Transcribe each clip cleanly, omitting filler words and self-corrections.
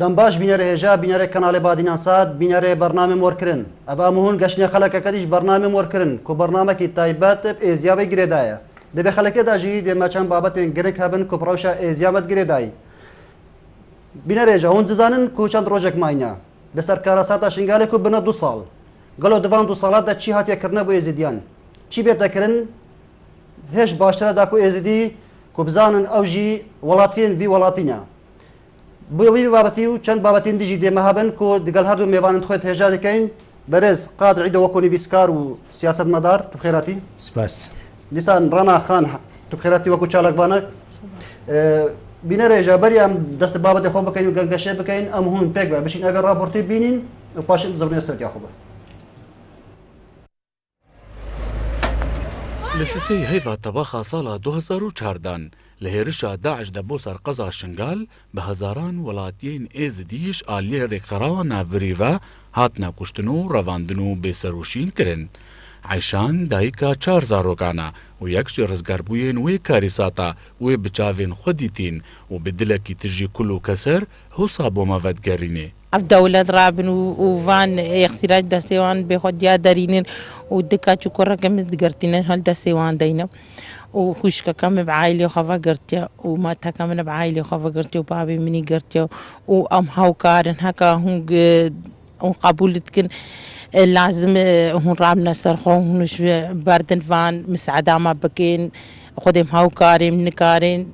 دەمباش بینەرە هێژا بینەرە کەناڵی بادینان سات بینەرە بەرنامە مۆرکردن ئەبا مهون گەشتنە خەڵکەکەتیش بەرنامە مۆرکردن کو بەرنامەکی تایبەت ئێزیابی گرێدایە دەبێ خەڵکێداژی دێمە چەند بابەتێن گرنگ هەبن کو پڕەوشە ئێزیامەت گرێدایی بینەرێژە هون دزانن کو چەند ڕۆژێک ماینە لەسەر کارەساتە شنگالێک و بنە 2 ساڵ گەڵۆ دەوان 2 ساڵاتدا چی هاتیەکردنە بۆ ئێزیدیان چی بێتەکردن هێش باشترە داکو ئێزیدی کو بزانن ئەو ژی وڵاتیان وی وڵاتینە بۆی بابەتی و چەند بابەتین دیژی دێمە هەبن کۆ دگەل هەردوو میێوانن خۆت هێژا دەکەین بەرز قادر عیدە وەکو نویسکار و سیاست مەدار تو خێراتی سپاس دیسان ڕەنا خان تو خێراتی وەکو چالاکوانەک بینەرێژە بەری ئەم دەست بابەتی خۆ بکەین و گەنگەشێ بکەین ئەم هون پێک بە بشین ئەگەر راپۆرتی بینین و پاشن زەونێ سەریا خوبە لە سسەی هەیڤا تەباخا ساڵا 2014 لە هێرشا داعش دەبۆ سەرقەزا شنگال بە هەزاران وڵاتیین ئێزدیش ئالیە ڕێکخراوە ناڤریڤە هاتنە کوشتن و ڕەواندن و بێسەروشین کرن. عیشان دایکە 4 زارۆکانە و یەکشی ڕزگاربوویên wê karîsata wê bi çavên xwe dîtîn û bi dilekî tijî kul û keser hewsa boma vedgerînê. اف دولت رابن وفان يخسراج دستيوان بخود يا دارينين ودكا شكرا كم دقرتين هل دستيوان دينا وخشكا كم بعائلي وخفا قرتيا وما تكا من بعائلي وخفا قرتيا وبابي مني قرتيا وام هاوكارن هكا هون قبولتكن لازم هون رابنا سرخون هونش باردن فان مساعدة ما بكين خودم هاوكارين نكارين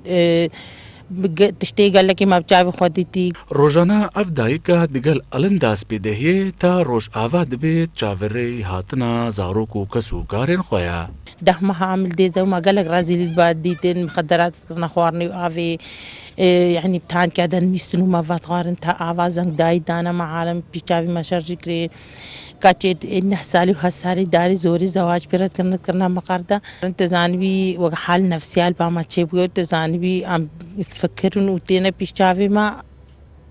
تشتي قال لك ما بتعرف خديتي روجانا اف دایکە دگەل ئەلندا سپێدەهەیە تا ڕۆژ ئاوا دەبێت چاوەڕێی هاتنە زارۆک و کەس و کارێن خۆیە. دەحمە عامل دێزە و مەگەلک رازیلی بعد دیتن مخدرات نەخواردنی و ئاوێ يعني بتان كادن ميستنو ما فاتغارن تا آوازن داي دانا معالم بيشاوي مشارجي كري كاتشيت إنه سالي وهسالي داري زوري زواج بيرد كرنا مقاردا تزانبي وحال نفسيال باما تشيبيو تزانبي عم يفكرون وتينا بيشاوي ما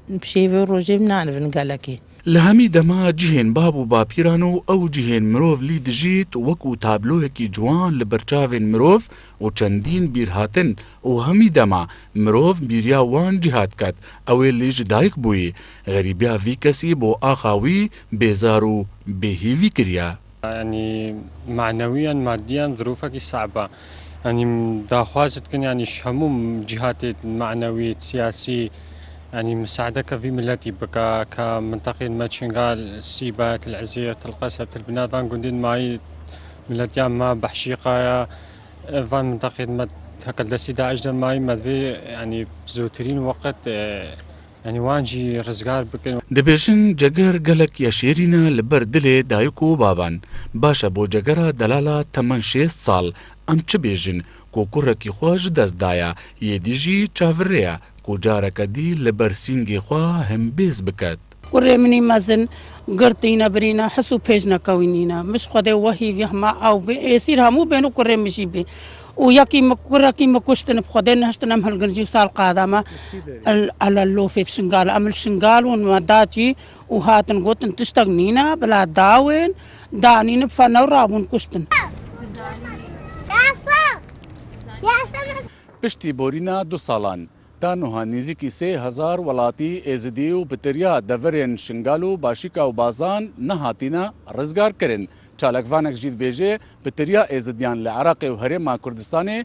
بشيبيو روجي منعنفن قالكي لە هەمی دەما جیهێن باب و باپیران و ئەو جیهێن مرۆڤ لی دژیت وەکو تابلۆیەکی جوان لە بەرچاوێن مرۆڤ و چەندین بیرهاتن و هەمی دەما مرۆڤ بیریا وان جیهات کات ئەوێ لێژ دایک بووی غەریبیا ڤی کەسی بۆ ئاخاوی بێزار و بێهیوی کریا. يعني معنويا ماديا ظروفك صعبة يعني داخوازت كن يعني هموم جهات معنوية سياسي يعني مساعدك في ملتي بكا كمنطقة ماتشنغال السيبات العزية القصب البنادان قندين معي ملتي ما بحشيقة فان منطقة مت هكذا سيدا أجدا معي مدفي يعني زوترين وقت يعني وانجي رزقار بكن دەبێژن جەگەر گەلک یەشێرینە لەبەر دلێ دایک و بابان باشە بۆ جەگەرە دەلالە تەمەن 6 ساڵ ئەم چ بێژن کۆکوڕێکی خۆش دەستدایە یێدیژی چاوەڕێیە جارەکە دی لەبەر سینگی خوا هەمبێز بکات. کوڕێ منی مەزن گرتینە برینە حس و پێش نەکەوینینە مش خودێ وەهی هەما ئەو ئێسیر هەموو بێن و کوڕێ مشی بێ و یەکی کوڕێکی مەکوشتن بخودێ نەهشتنم هەلگرجی و ساڵ قادامە ئەلە لۆفێ شنگال ئەمل شنگال و مەداچی و هاتن گوتن تشتێک نینە بەلا داوێن دانین بفەنە و ڕابوون کوشتن. پشتی بۆرینە 2 ساڵان تانوها نزیکی 3000 وڵاتی ئێزدی و پتریا دەڤرێن شنگال و باشیکا و بازان نەهاتینە ڕزگارکردن. چالکڤانێک ژید بێژێ پتریا ئێزدیان لە عێراقێ و هەرێما کوردستانê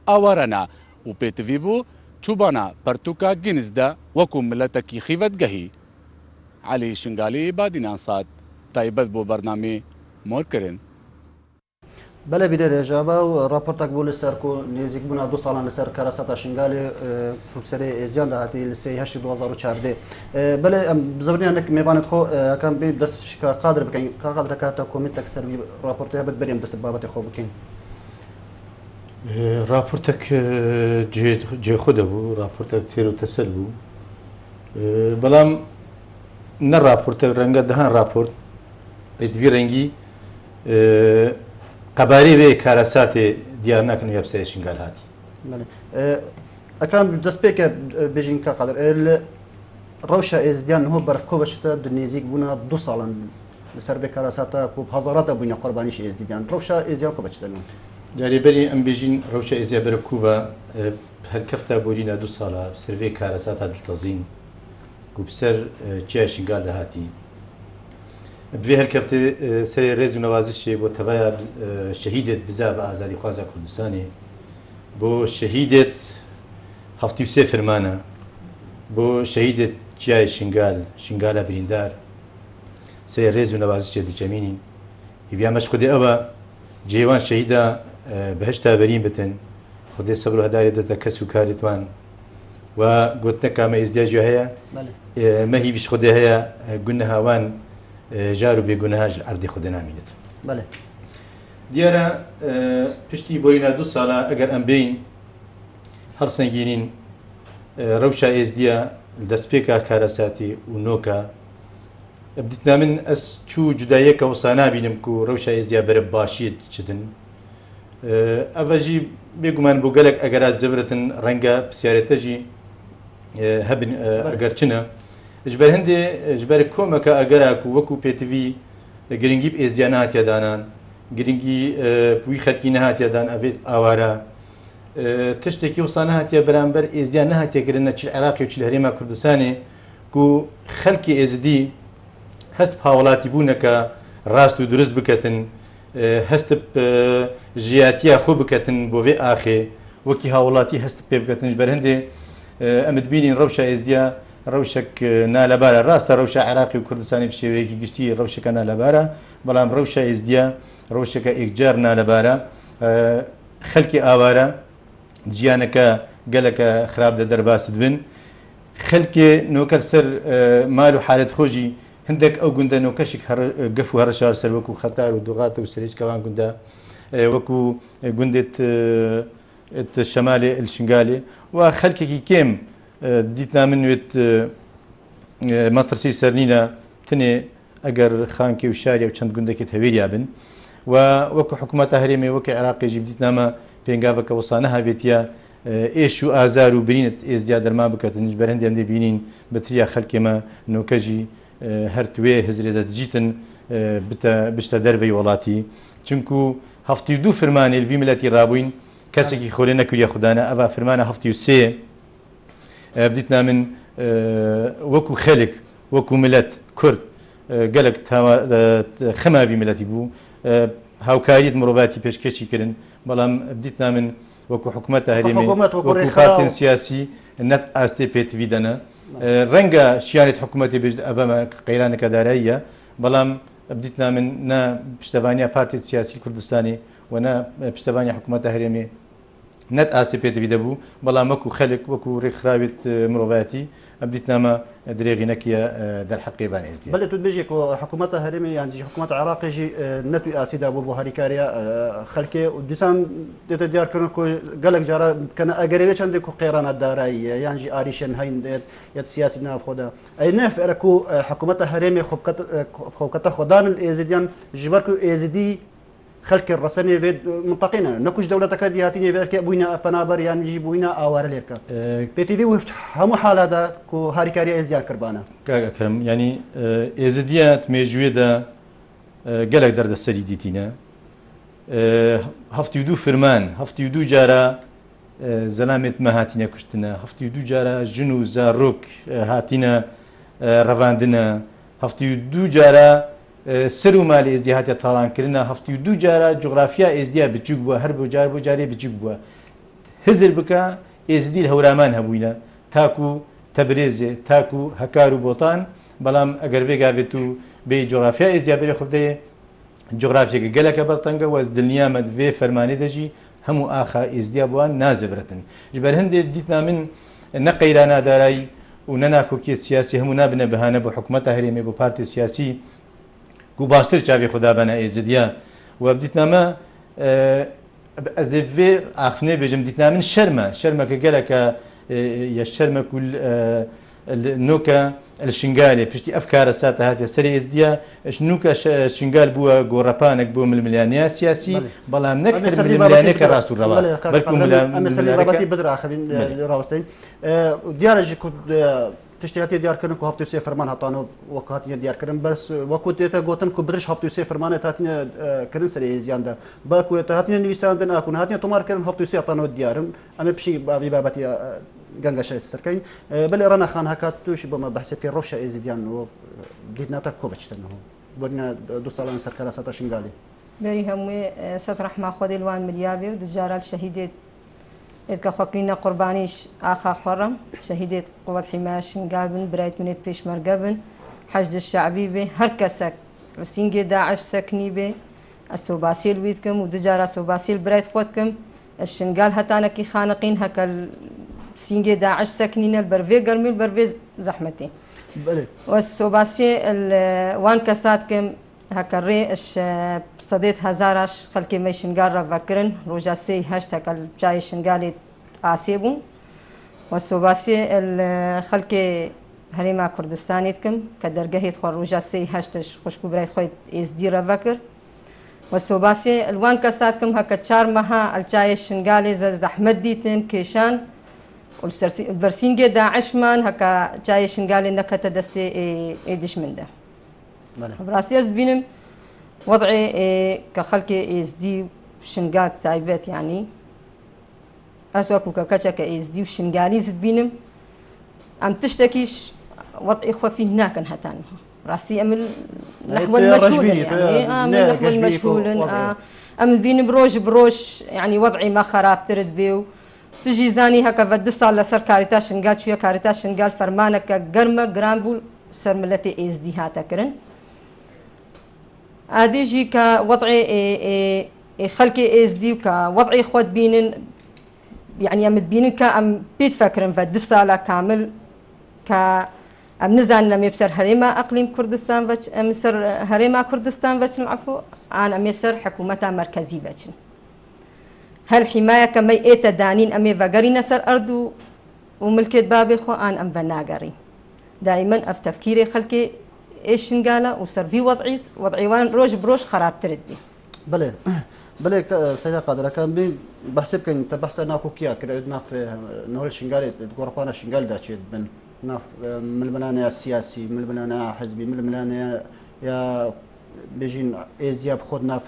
ئاوارەنا و پێتڤی بوو چوبانە پەرتوکا گینزدە وەکو ملەتەکی خیڤەتگەهی. عەلی شنگالی بادینان سات تایبەت بۆ بەرنامەی مۆرکردن. بەلە بیرێژابە و راپۆرتێک بوو لەسەر نێزیک بوونا 2 ساڵان لەسەر کارەسەتا شنگالێ سەرێ ئێزیان داهاتی لە 3 2014 بەلێ ئەم بزەبرێنێک میێوانت خۆ ئەەکەم بێ دەست قادر بکەین قادرەکاتە کۆمیتێک سەروی راپۆرتی هەبێت بەرێم دەست بابەتی خۆ بکەین. راپۆرتێک جێخۆ دەبوو راپۆرتێک تێر و تەسەل بوو بەڵام نە راپۆرتێک ڕەنگە دەهان راپۆرت ئەیدوی ڕەنگی قەبارەی وێ کارەساتێ دیار ناکەن یابسای شنگال هاتی. ئەکان دەست پێکە بێژین کا قادر ڕەوشە ئێزدیان هۆ بەرفکۆ بەشتە نێزیک بوونا 2 ساڵان لەسەر بێ کارەساتە و هەزاراتە بووینە قوربانیش ئێزیدیان ڕەوشە ئێزیان خۆ بەچدەن. جارێبەری ئەم بێژین ڕەوشە ئێزیا بەرە کووە هەرکەفتە بۆرینە 2 ساڵە سەرێ کارەساتە دڵتەزین کوبسەر چیای شنگال دەهاتی بێ هەرکەفتێ سەرێ ڕێز و نەوازشێ بۆ تەڤایە شەهیدێت بزا بە ئازادی خوازە کوردستانی بۆ شەهیدێت 73 فرمانە بۆ شەهیدێت چیای شنگالە بریندار سەرێ ڕێز و نەوازشێ دەچەمینین هیڤیامەش خودێ ئەوە جێوان شەهیدا بەهشتا بەرین بتن خودێ سەبر و هەدارێت دەتە کەس و کارێتوان و گوتنە کامە ئێزدیاژی هەیە مەهیویش خودێ هەیە گونە هاوان جار و بێگونەهاش عەردی خودێ نامینێت دیارە پشتی بۆینا 2 ساڵە ئەگەر ئەم بین هەڵسەنگینین ڕەوشە ئێزدیە دەستپێکە کارەساتی و نۆکە بدیتنا من ئەس چوو جوداییەکە وەسا نابینم و ڕەوشە ئێزدیا بەرە باشیت چتن ئەڤەژی بێگومان بۆ گەلک ئەگەرات زەورەتن ڕەنگە پرسیارەتەژی هەبن ئەگەر چنە ژبەر هەندێ ژبەر کۆمەکە ئەگەراک و وەکو پێتوی گرنگی ئێزدیا نهاتیادانان گرنگی پوی خەرکی نەهاتیادان ئەوێت ئاوارە تشتێکی وسا نهاتیە بەرامبەر ئێزدیا نهاتیەکردنە چ عێراقی و چ هەرێما کوردستانی و خەڵکی ئێزدی هەست هاوڵاتی بوونەکە ڕاست و دروست بکەتن هەست ژیاتیە خۆ بکەتن بۆ vê ئاخێ وەکی هاوڵاتی هەست پێ بکەتنش بەر هەندێ ئەمت بینین ڕەوشە ئێزدیا ڕەوشێک نالەبارە ڕاستە ڕەوشە عێراقی و کوردستانی شێوەیەکی گشتی ڕەوشەکە نالەبارە بەڵام ڕەوشە ئێزدیا ڕەوشەکە ئێکجار نالەبارە خەڵکی ئاوارە گیانەکە گەلەکە خراپ دە دەرباست بن خەلکێ نۆکەر سەر مال و حالەت خۆشی هەندێک ئەو گوندە نۆکەشێک گەف و هەرشار سەر وەکو خەتار و دوغاتە و سەرێچکەوان گوندە وەکو گوندێت شەمالێ ئەلشنگالێ و خەلکێکی کێم دیتنا منوێت مەترسی سەرنینە تنێ ئەگەر خانکی و شاری و چەند گوندێکێت هەوێریا بن و وەکو حکوومەتە هەرێمێ وەکی عێراقیژی دیتنامە پێنگاوەکە وەسانە هاوێتە ئێش و ئازار و برینت ئێزدیا دەرمان بکەتنش بەرهەندێم دەبینین بەتریا خەلکێمە نۆکەژی هەرتوێ هزرێدە دژیتن بشتە دەربەی وڵاتی چونکو 72 فرمانی لەبی ملەتی ڕابووین کەسێکی خۆلێ نەکوریە خوددانە ئەوە فرمانە 73 بدیتنا من وەکو خەلک وەکو ملەت کورد گەلک خەماوی ملەتی بوو هاوکاریت مرۆڤاتی پێشکەشی کردن بەڵام بدیتنا من وەکو حکوومەتە هەرێمی وەکو پارتین سیاسی نەت ئاستێ پێتوی دەنە ڕەنگە شیانێت حکوومەتی بێژ ئەڤەمە قەیرانەکە داراییە بەڵام بدیتنا من نە پشتەوانیا پارتی سیاسی کوردستانی و نە پشتەوانی حکوومەتە هەرێمی نەت ئاستی پێتوی دەبوو بەڵام وەکو خەلک وەکو ڕێکخراوێت مرۆڤایەتی ئەبدیتنامە درێغی نەکیە دەرحەقیبان ئێزدی بەڵێ تو بێژێک حکوومەتە هەرێمی یانجی حکوومەت عێراقیژی نەتوی ئاسیدا بوو بۆ هەریکاریە خەلکێ و دیسان دێتە دیارکردن گەلک جارە کەنە ئەگەرەوێ چەندێک و قێرانە داراییە یانجی ئاریشن هەین دێت یەت سیاسی ناوخۆدا ئەی نەفێرەک و حکوومەتە هەرێمی خۆکەتە خۆدان ئێزیدیان ژبەر و ئێزیدی خەلکی ڕسەنێ بێت منتەقینە نەکوش دەوڵەتەکە دیهاتینێ بێرکە بووینە پەنابەر یانجی بووینە ئاوارە لێکە پێتیوی هەموو حالادا و هاریکاری ئێزیان کردبانە کاکەکەم ینی ئێزدیات مێژوێدا گەلێک دەردەسەری دیتینە 72 فرمان 72 جارە زەلامێت مەهاتینە کوشتنە 72 جارە ژن و زارۆک هاتینە ڕەواندنە 72 جارە سەر و مالی ئێزدی هاتیە تاڵانکردنە 72 جارە جوغرافیا ئێزدیا بچوک بووە هەر بۆ جار بۆ جارێ بچوک بووە هزر بکە ئێزدی هەورامان هەبووینە تاکو تەبرێزێ تاکو هەکار و بۆتان بەڵام ئەگەر بێگا بێت و بێ جوغرافیا ئێزدیا بێ خودەیە جوغرافیەکە گەلەکە بەرتەنگە وەز دنیامە دوێ فەرمانێ دەژی هەموو ئاخا ئێزدیا بووان نازەبرەتن ژبەر هەندێک دیتنا من نەقەیرا نادارایی و نەناکۆکیێت سیاسی هەموو نابنە بەهانە بۆ حکوومەتە هەرێمی بۆ پارتی سیاسی و باشتر چاوی خدا بەنە ئێزدیا و بدیتنامە ئەس دەبێ ئاخنێ بێژم دیتنا من شەرمەکە گەلەکە یا شەرمە نۆکە شنگالێ پشتی ئەفکارە ساتە هاتیە سەری ئێزدیا نوکە شنگال بووە گۆڕەپانێک بۆ ململیانیا سیاسی بەڵام نەکە ڕاست و ڕەوا بەڵکومەتی بدراخبین ڕاستین دیارەژی تشتیاتی دیارکردن کو هەفتەی سێ فەرمان هاتانەوە وەکو هاتیە دیارکردن بەس وەکو تێتە گوتن کو برش هەفتەی سێ فەرمانێت هاتینە کردن سەری ئێزیاندا بەڵکو هاتینە نویساندن ئاکون هاتینە تۆمارکردن هەفتەی سێ هاتانەوە دیارن ئەمە پشی باوی بابەتی گەنگەشێت سەرکەین بەێ ڕەنە خان هەکات تووشی بۆمە بەحسێ پێ ڕۆژە ئێزیدیان و دیتناتە کۆبچتنەوە بۆنە دو ساڵان سەرکەرە سەتە شنگالی بەری هەمووی سەد ڕەحما خۆدی لوان مریابێ و دوجارال شەهیدێت ئێتکە خۆکرینە قوربانیش ئاخا خۆڕم شەهیدێت قووەت حیمایە شنگال بن برایت منێت پێشمەرگە بن حەشد شعبی بێ هەر کەسەک سینگێ داعش سەکنی بێ ئەسۆباسیل ویتکەم و دوجار ئەسۆباسیل برایت خۆتکەم الشنگال هەتانەکی خانقین هەکە سینگێ داعش سەکنینە بەرێ گەرمی بەرێ زەحمەتی وەسۆباسی وان کەساتکەم هەکە ڕێ سەدێت هەزاراش خەلکی مەی شنگال ڕەڤەکردن ڕۆژە سێی هەشت هەکە جای شنگالێت ئاسێ بوون وەسۆباسی خەلکی هەرێما کوردستانیت کەم کە دەرگەهێت خۆ ڕۆژە سێی هەشتش خوشک و برایت خۆی ئێزدی ڕەڤە کرد وەسۆباسی ئەلوان کەساتکەم هەکە 4 مەها ئەلچایە شنگالێ زەحمەت دیتن کێشان بەرسینگێ داعشمان هەکە چای شنگالێ نەکەتە دەستێ دشمندا ڕاستی ئەس بینم وەضعێ کە خەڵکێ ئێزدی شنگال تایبەت ینی ئەس وەکو کە کەچەکە ئێزدی و شنگالی زت بینم ئەم تشتێکیش وەضعی خۆفی ناکەن هەتانها ڕاستی ئەم مەشغولن ئەم بینم ڕۆژ بڕۆژ ینی وەضعی مە خراپترت بێ و تژی زانی هەکە بە 2 ساڵ لەسەر کاریتا شنگال چویە کاریتا شنگال فەرمانەکە گەرمە گران بوو سەر ملەتی ئێزدی هاتەکردن ئادێژی کە وەضعی خەلکی ئێزدی و کە وەضعی خۆت بینن یعنی ئەمت بینن کە ئەم پێت فەکرن بە 2 ساڵە کامل کە ئەم نزان لەمێ سەر هەرێما ئەقلیم کوردستان ئەم سەر هەرێما کوردستان بچن عفو ئان ئەمێ سەر حکوومەتە مەرکەزی بچن هەر حیمایەکە مەی ئێتە دانین ئەمێ بەگەڕینە سەر ئەرد و ملکێت بابێ خۆ ئان ئەم بە ناگەڕی دائیمەن ئەف تەفکیرێ خەلکێ ئێشنگالە و سەروی وەضعیوان ڕۆژ بڕۆژ خراپترت بێ بڵێ بڵێ سەیدا قادرەکان بین بەحسێ بکەین تە بەحسە ناکۆکیە کرد ناف نۆل شنگالێت گۆڕپانە شنگالدا چێت بن ناف ململانەیە سیاسی ململانەیە حزبی ململانەیە یا بێژین ئێزیا بخۆت ناف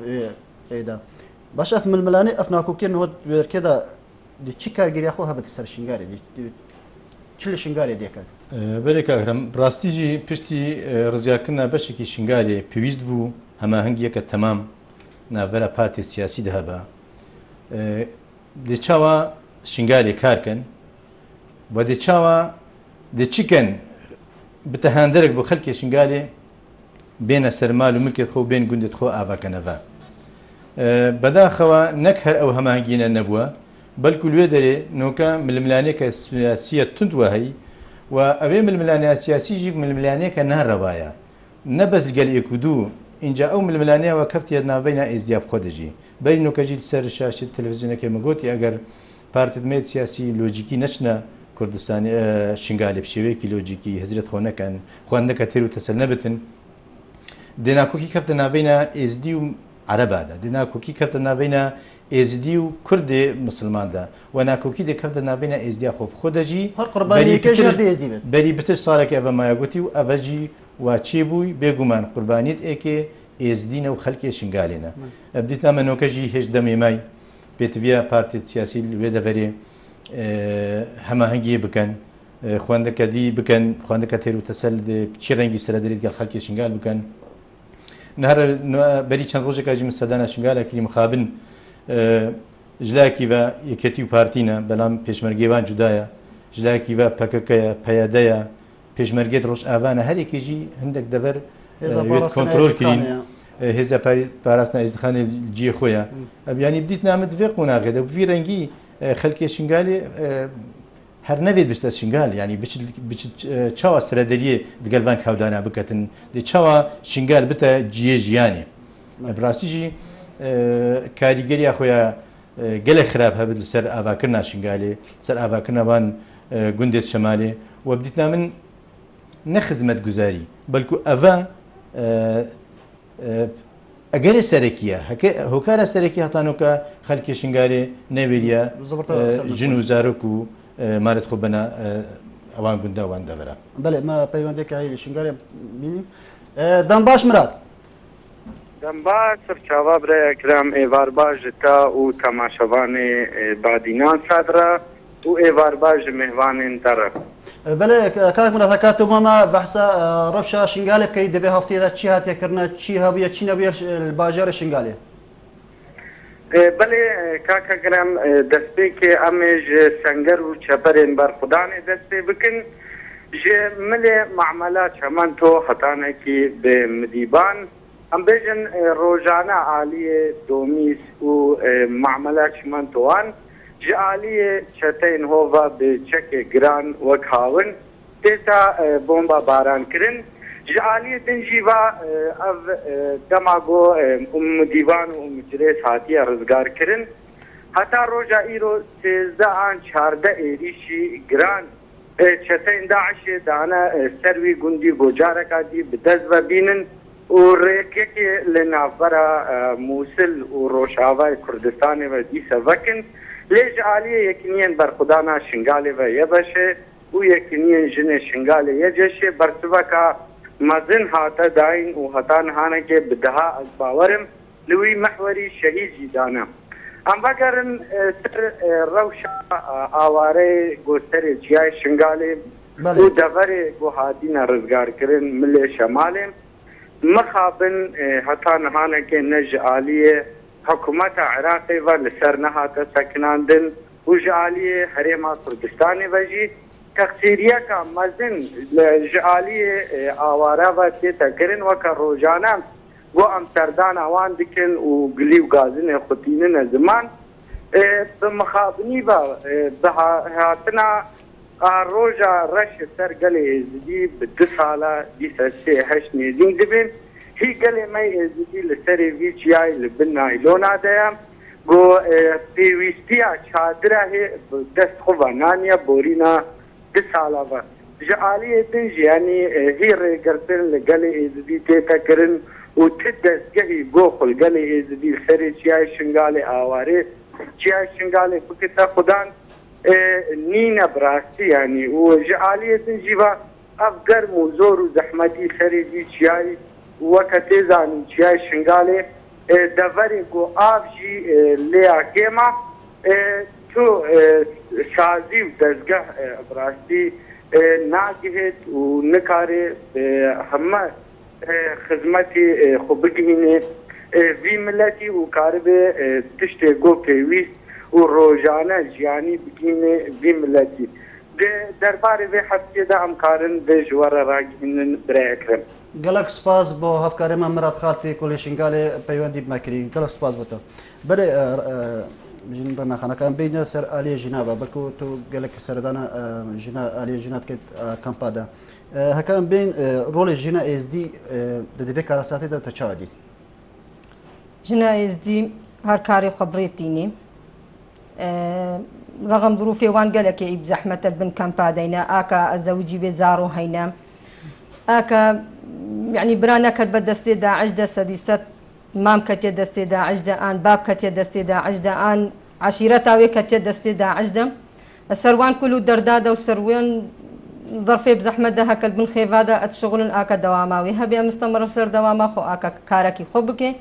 ئێدا باش ئەف ململانەی ئەف ناکۆکیە نۆت وێرکێدا چی کارگیریا خۆ هەبێت سەر شنگارێ چ لە شنگارێ دێکات بەێ کاکرم ڕاستیژی پشتی ڕزیاکردنا بەشێکی شنگالێ پێویست بوو هەماهەنگیەکە تەمام ناوبەرە پارتی سیاسی دەهەبە دێچاوە شنگالێ کارکەن و دێچاوە دەچیکەن بتە هەندێک بۆ خەلکی شنگالێ بێنە سەرمال و ملکێت خۆ بێن گوندت خۆ ئاواکەنەڤە بەداخەوە نەک هەر ئەو هەماهنگگینە نەبووە بەلکو لێ دەرێ نۆکە ململانەیەکە سیاسیە توندوە هەی و ئەوێ ململانەیە سیاسیژی ململانەیەکە ناڕەوایە نەبەست گەل ئێک و دوو اینجا ئەو ململانەیەوە کەفتێت ناوبەینە ئێزدیاب خۆ دەژی بەری نۆکەژی سەر شاشی تەلەڤیزیۆنەکە مەگوتی ئەگەر پارتمێت سیاسی لۆجیکی نەچنە کوردستانی شنگالێ شێوەیەکی لۆجیکی هزرێت خۆ نەکەن خوێندەکە تێر و تەسەل نەبتن دێناکۆکی کەفتە ناوبەینە ئێزدی و عەرەبادا دێناکۆکی کەفتە ناوبەینە ئێزدی و کوردێ مسلماندا و ناکۆکی دەکەفتە ناوبەینە ئێزدیا خۆ خۆ دەژی بەری بتر ساڵێکی ئەڤە مایەگوتی و ئەڤەژی واچێ بووی بێگومان قوربانیت ئێکێ ئێزدینە و خەلکی شنگالێنە ئەبدیتە منۆکەژی هێش دەمێمای پێتویە پارتێت سیاسی لێ دەبەرێ هەماهەنگی بکەن خوێندەکە دی بکەن خوێندەکە تێر و تەسەل چی ڕەنگی سەرە دەرێت گەڵ خەلکی شنگال بکەن نهار بەری چەند ڕۆژێکا ژی سەدانە شنگالێکی مخابن ژلایەکی بە یەکەتی و پارتینە بەڵام پێشمەرگێوان جودایە ژلایەکی بە پەکەکەیە پەیادەیە پێشمەرگێت ڕۆژ ئاوانە هەرێکێژی هەندێک دەبەر کۆنتترۆل کرین هێزە پاراستنە ئێزدخانی جیە خۆیە ئەبیانی بدیت نامت vê قۆناغێدە وی ڕەنگی خەلکی شنگالێ هەر نەوێت بشتە شنگال ینی چاوە سەرەدەریە دگەلوان کاودانا بکەتن لێ چاوە شنگال بتە جیێ ژیانێ بڕاستیژی کاریگەریە خۆیان gelek xirab hebit li ser avakirina şingalê ser avakirina van gundê şemalê we bidîtna min ne xizmetguzarî belku eva egerê serekî ye hokara serekî hetanoka xelkê şingalê nevêriye jin û zarok û maret xwe bena ewan gunda wan devera belê me peywendekî heyê şingalê bînîm dembaş Mirat دەمباش سەرچاوا برای ئەکرام ئێوار باش تا و تەماشەوانێ بادینان سادرا و ئێوار باش میهوانên te بله کاک منات هکاتو ماما بحثا رفشا شنگاله بکەیت دەبێ هەفتەیەدا چی هاتیەکردنە چی هەبووە چی نەبووە باژارە شنگالێ بەێ کاکە گرم دەست پێکێ ئەمێژ سەنگەر و چەپەرێن بەرخودانێ دەست پێ بکن ژێ ملێ معاملات هەمان تۆ هەتانێکی بێ مدیبان ئەم بێژن ڕۆژانە عالیە دۆمیس و معاملات هەمان تۆوان ji aliyê çeteyên hova bi çekê giran wek hawin têta bomba baran kirin ji aliyê din jî va ev dema got dîvan û micrês hatiye rizgar kirin heta roja îro 13 an 14 êrişî giran çeteyên Daişê dane ser wî gundî gocareka dî bi dest vebînin û rêkekê li navbera Musil û Rojavayê Kurdistanê ve dîse vekin lê ji aliyê yekîniyên berxudana şingalê ve ye beşê û yekîniyên jinê şingalê ye ceşê bersiveka mezin hate dayîn û heta nihanekê bi deha ez bawerim li wî mehwerî şehîd jî dane em vegerin ser rewşa awareyê gosterê çiyayê şingalê û deverê guhatîne rizgarkirin milê şemalê mixabin heta nihanekê ne ji aliyê حکومت عراقی و لسر نهات سکناندن و جعالی حریم کردستانی و جی تقصیریه که مزن جعالی آواره و تیتا کرن و که روزانه و امسردان آوان دکن و گلی و گازن خطینن زمان بمخابنی و بهاتنا روزا رش سر گلی ازدی به 2 ساله 28 نیزین دبین هی گلی می ازدی لسری ویچیای لبن نایلونا دیم گو پیویستیا چادره دست خوبا نانیا بورینا 2 ساله و جعالی دنج یعنی هی ریگرتن لگلی ازدی تیتا کرن و تدستگهی گو خل گلی ازدی سری چیای شنگال آواره چیای شنگال بکتا خودان نینه براستی یعنی و جعالی دنجی و افگرم و زور و زحمتی سری دی چیای وەکە زانین چیای شنگالێ دەڤەرێک گۆ ئاڤژی لێیاکێمە تۆ سازی و دەستگەه بڕاستی ناگهێت و نکارێ هەمە خزمەتی خۆ بگهینێ وی ملەتی و کاربێ تشتێک گۆ پێویست و ڕۆژانە ژیانی بگینێ وی ملەتی دەربارەی vê hefteyê de em karin vê ji we re ragihînin birayekrim. Gelek spas bo hevkarê me Mirat Xaltê ku lê şingalê peywendî bimekirî. Gelek spas bo te. Berê jin bernaxaneka em bêjne ser aliyê jîna be belku tu gelek serdana jîna aliyê jîna dike kampa de. Heka em bên rolê jîna êzdî di divê karasatê de te çawa dît? Jina êzdî her karê xwe birêtînê. رغم ظروفي وان قالك بزحمة البن كامبادينا آكا الزوجي بزارو هينا آكا يعني برانا كتب دستي داعش دا سديست مام كتي دستي داعش دا آن باب كتي دستي داعش دا آن عشيرتاوي كتي دستي داعش دا السروان كله دردادا والسروان ظرفي بزحمة دا هكا البن خيفادا اتشغل آكا دواماوي هبي مستمر سر دواما خو آكا كاركي خبكي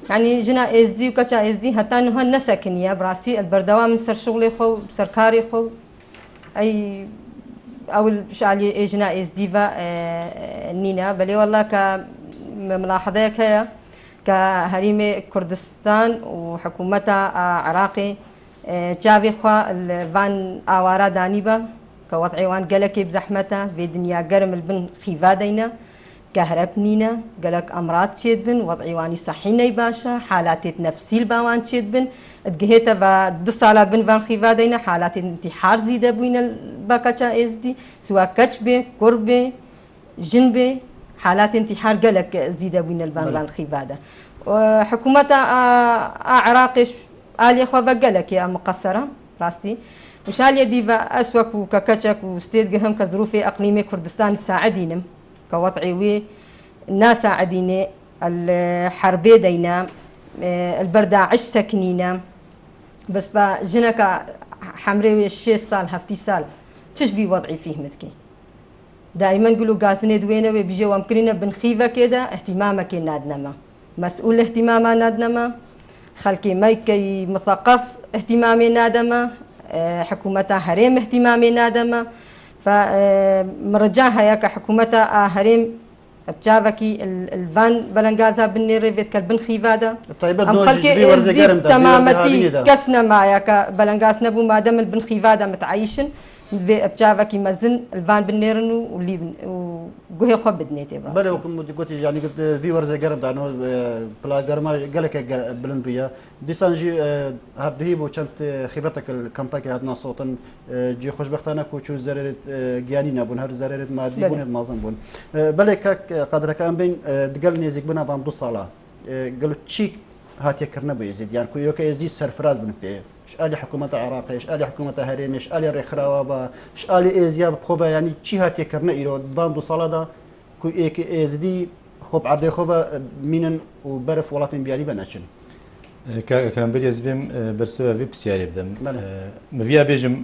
يعني جنا اس دي وكتا اس دي حتى انه نسكنيه براسي البردوام من سر شغلي خو سركاري خو اي او شالي جنا اس دي فا نينا بلي والله ك ملاحظه هي كهريمه كردستان وحكومتها عراقي جافي خو الفان اوارا دانيبا كوضعي وان قالك بزحمته في دنيا قرم البن خيفادينا كهربنينا قالك امراض تشيد بن وضعيواني صحيني باشا حالات نفسي الباوان تشيد بن ادقهيتا با 2 سالا بن فان خيفادينا حالات انتحار زيده بوين الباكاتا اس دي سواء كتشبه قربه جنبه حالات انتحار قالك زيده بوين البان خيفاده وحكومه عراقي الي خو قالك يا مقصره راستي وشاليه ديفا اسوك وككتشك وستيد قهم كظروفي اقليمي كردستان ساعدينم كوضعي وي الناس عدينا الحربي دينا البردا عش سكنينا بس با جنك حمري 6 سال هفتي سال تش بي وضعي فيه مثكي دائما نقولوا قاسني دوينه وبيجي وامكننا بنخيفه كده اهتمامك نادنما مسؤول اهتمام نادنما خلكي مايكي مثقف اهتمامي نادما حكومتها هرم اهتمامي نادمة فمرجعها يا كحكومتها هرم بجابكي الفان بلنغازا بالنيريفيت كالبن خيفادا طيب ام خلكي ازديب تمامتي كسنا ما يا كبلنغاز نبو ما دام البن خيفادا متعايشن بجافكي مزن الفان بالنيرن واللي وجوه خو بدنيتي بله وكم قلت يعني قلت في ورزه قرب دانو بلا قرما قالك بلندويا ديسانجي هبهيبو كانت خيفتك الكامباكي هادنا صوتا جي خوشبختانه كوچو زررت جيانينا بون هر زررت مادي بون مازن بون بله كاك قدر كان بين دقل نيزك بنا بان دو صاله قالوا تشيك هات يكرنا بيزيد يعني كو يوكا يزيد سرفراز بن بي شالي حكومة عراقي شالي حكومة هرمي شالي رخراوابا شالي ازياب خوبا يعني چی هات يكرنا ايرو بان دو صاله دا كو ايك ازدي خوب عرض خوبا مينن وبرف ولاتن بيالي بناچن كان بدي ازبم برسوا في بسياري بدم مفيا بيجم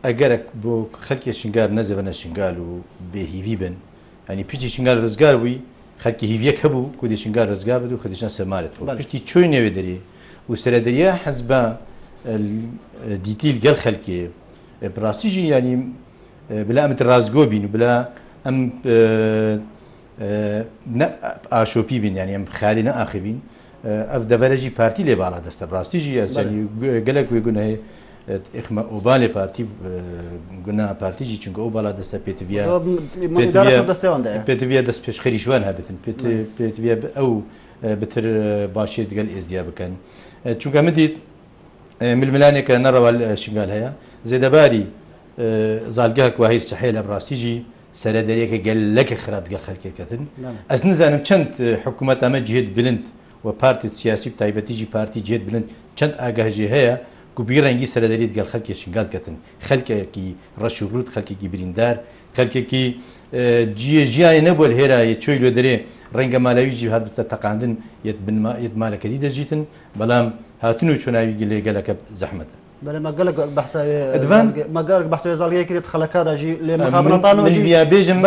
اگرك بو خلقي شنگار نزبنا شنگال و بهيوي بن يعني بيجي شنگال رزگار وي خلقي هيويك هبو كودي شنگال رزگار بدو خديشان سمارت بيجي چوي نوي دري وسردريا حزبا ديتيل قال خلقي براسيجي يعني بلا ام ترازگو بين بلا ام اشوبي بين يعني ام خالينا اخبين اف دفرجي بارتي لي بالا دست براسيجي يعني قالك ويقولنا اخما اوبالي بارتي قلنا بارتي جي چونك اوبالا دست بيتفيا بيتفيا دست پیش خريشوان هابتن بيتفيا او بتر باشيت قال ازدياب كان چونك مدي ململاني كان نرى شنقال هيا زيدباري زالقاك وهي السحيل براسيجي سردريك قال لك خراب قال خلكي كتن اسنزانم چند حكومه اما جهد بلند وبارتي سياسي تايبتي جي بارتي جهد بلند چند اگاهجي هيا كبيرنجي سردريت قال خلكي شنقال كتن خلكي كي رشورود خلكي كي بريندار خلكي كي جي نبول هيرا يتشوي لو دري رنگ مالوي جي هاد تقاندن يد مالك دي دجيتن بلام هاتنو چوناوي قال لك زحمه بل ما قالك بحث ما قالك بحث زاليه كده خلك هذا جي لمخابراتانو من فيا بيجم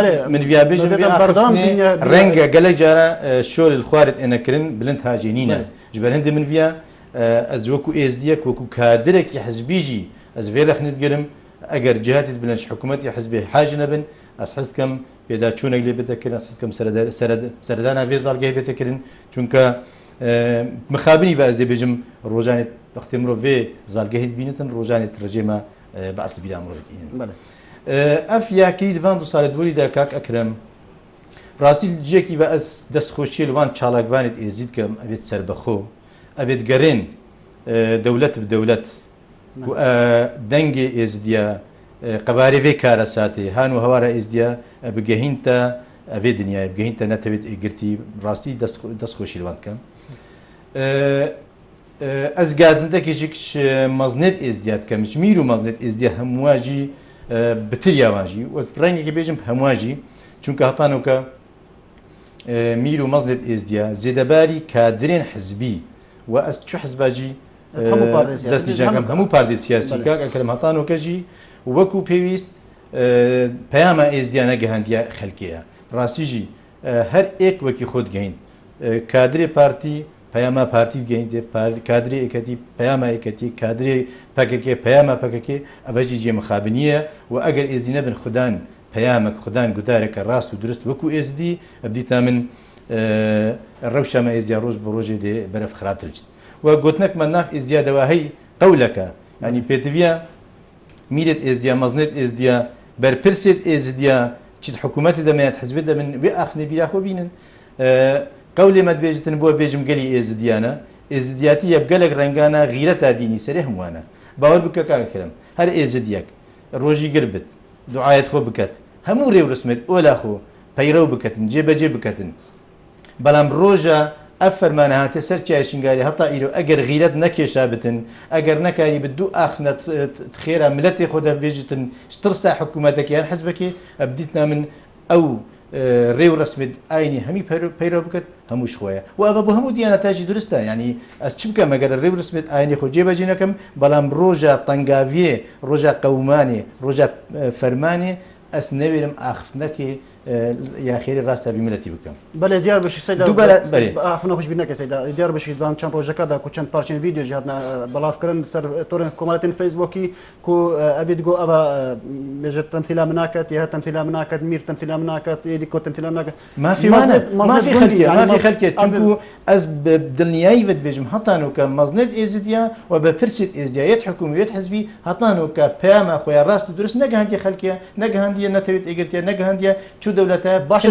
رنگ قالك جارا شول الخوارد انا كرن بلنت هاجينينا جبل هند من فيا از وكو اس ديك وكو كادرك حزبيجي از فيرخ نتقرم اگر جهات بلنش حكومتي حزبي حاجه نبن اسحسكم بيدا چونك لي بتكرن اسحسكم سردانا في زاليه بتكرن چونك مخابني باز بيجم روجاني اختمرو في زالگهت بینتن روزانه ترجمه باصل بلا امر بله اف یاکی دوان دو سال دوری دا کاک اکرم راستی جيكي باس دست خوشي لوان چالاگوانت ازید کم ابيت سربخو ابيت گرين دولت بدولت و دنگ ازديا قباري في كارساتي هانو هوارا ازديا بگهینتا ابي دنيا بگهینتا نتويت اگرتي راستی دست خوشي لوان کم از گازنده کیش مزنت ازدیاد کمیش میرو مزنت ازدیاد همواجی بتریا واجی و رنگی که بیشم همواجی چون که هاتانو که میرو مزنت ازدیاد زیدباری کادرین حزبی و از چه حزباجی دست نجاکم همو پارتی سیاسی که اکرم هاتانو که جی وکو پیوست پیام ازدیاد نگهندیا خلقیه راستی جی هر ایک وکی خود گهین کادر پارتی پیام پارتی گهینده کادری اکتی پیام اکتی کادری پککی پیام پککی اوجی جی مخابنیه و اگر ازینه بن خدان پیامک خدان گدارک راست و درست وکو ازدی ابدیتا من الروشه ما ازدی روز بروجی دی برف خراب تلجد و گوتنک من ناف ازدی دواهی قولک یعنی پیتویا میرت ازدی مزنت ازدی بر پرسید ازدی چید حکومت دمیات حزب دمن و اخنی بیا خو بینن قولي ما تبيجتن بو بيجم قلي ازديانا ازدياتي يبقلك رنگانا غيرتا ديني سريهم وانا باور بك كلام هر ازدياك روجي قربت دعاية خو بكت همو ريو رسمت اولا خو بيرو بكتن جيب بكتن بلام روجا افر مانا هاتي سرچا شنگاري حتى ايرو اگر غيرت نكيشابتن اگر نكاري بدو اخنا تخيرا ملتي خودا بيجتن اشترسا حكومتك يعني حزبك ابديتنا من او ريو رسمت ايني همي بيرو بكت هموش خويا وابو همو ديانا تاجي درستا يعني اشبكا مگر ريو رسمت ايني خو جيبا جينكم بلام روجا طنگاويه روجا قوماني روجا فرماني اس نويرم اخفنكي یا خێری ڕاستە بیملەتی بکەم. بەێ دیار بشی سەدا خۆش بینەکە سەدا دیار بشیدان چەند ڕۆژەکەدا و چەند پارچین ویددیو جاتنا بەڵافکردن سەر تۆرن کۆمەڵەتین فەیسبوکی کو ئەبێت گۆ ئەوە مێژە تەمسیلا مناکەت یا تەمسیلا مناکەت میر تەمسیلا مناکەت ئێدی کۆ تەمسیلا ناکەت مافی خەلکێت چونکو ئەس دڵنیایی بێت بێژم هەتانوکە مەزنێت ئێزدیا و بە پرسیت ئێزدایەت حکوومیت حزبی هەتانوکە پەیامە خۆیان ڕاست و درست نەگەهاندی خەلکە نەگەهاندیە نەتەوێت ئێگرتێ نەگەهاندیە چوو دەولەتە باش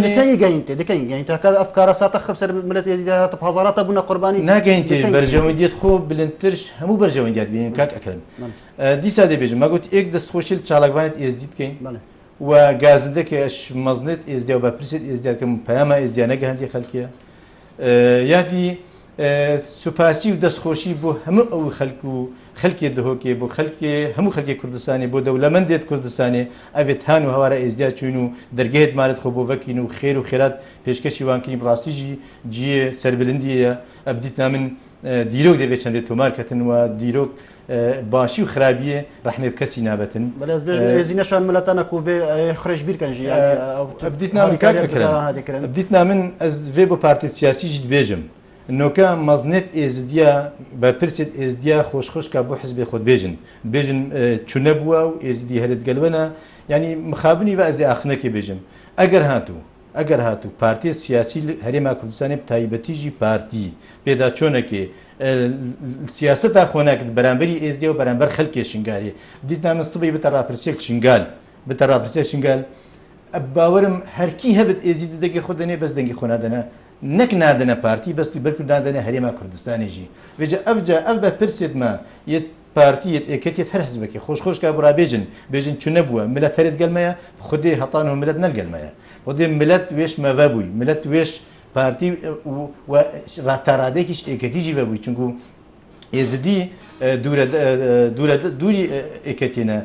دەکەین تا ئەفکارە ساتە خەسەر ملەت ئێزدیا هەزاراتە بوونە قوربانی ناگەینتێ بەرژەوەندیت خۆ بلندترش هەموو بەرژەوەندیات بینین کاک ئەکرن دیسا دەبێژم مەگوت ئێک دەستخۆشیل چالاکوانت ئێزدی بکەین و گازندەکەش مەزنێت ئێزدیا و بە پرسیت ئێزدیارکەم پەیامە ئێزدیا نەگەهاندی خەلکیە یادی سوپاسی و دەستخۆشی بۆ هەموو ئەو خەلک و خەلکێ دهۆکێ بۆ خەلکێ هەموو خەلکی کوردستانی بۆ دەوڵەمەندێت کوردستانی ئەوێت هاان و هەوارە ئێزدیا چوین و دەرگێت مارێت خۆ بۆ وەکین و خێر و خێرات پێشکەشی وانکەین ڕاستیژی جیە سەربلندیە ئەبدیتنا من دیرۆک دەبێت چەندێت تۆمارکەتن و دیرۆک باشی و خراپیە ڕحمێ کەسی نابەتن ێزی نەشان ملەتانە و بێ خڕێش بیرکەنژی ئەبدیتنا من ئەس vê بۆ پارتی سیاسیژی دبێژم نۆکە مەزنێت ئێزدیا بە پرسێت ئێزدیا خۆشخۆشکە بۆ حزبێ خۆت بێژن چونە بووە و ئێزدی هەرت گەلوەنە ینی مخابنی بە ئەزی ئاخنەکە بێژم ئەگەر هاتوو پارتی سیاسی هەرێما کوردستانی تایبەتیژی پارتی پێدا چۆنەکێ سیاسەتا خۆناکرد بەرامبەری ئێزدیا و بەرامبەر خەلکێ شنگاری دیتنا من سبەی بتە ڕاپرسێک شنگال بتە ڕاپرسێک شنگال باوەرم هەرکی هەبێت ئێزی دەگەی خۆ دەنێ بەس دەنگی خۆ نادەنە نەک نادەنە پارتی بەستی بەرکو نادەنە هەرێما کوردستانیژی وێجە ئەو بە پرسێتمە یەت پارتیت ئێکەتێت هەر حزبەکە خۆشخۆشکە بڕابێژن بێژن چونە بووە ملەت هەرێت گەلمەیە خودێ هەتان و ملەت نەرگەلمەیە خودێ ملەت وێش مەڤە بووی ملەت وێش پارتی ڕاتاڕادێکیش ئێکەتیژی بەبووی چونکو ئێزدی دووری ئێکەتێنە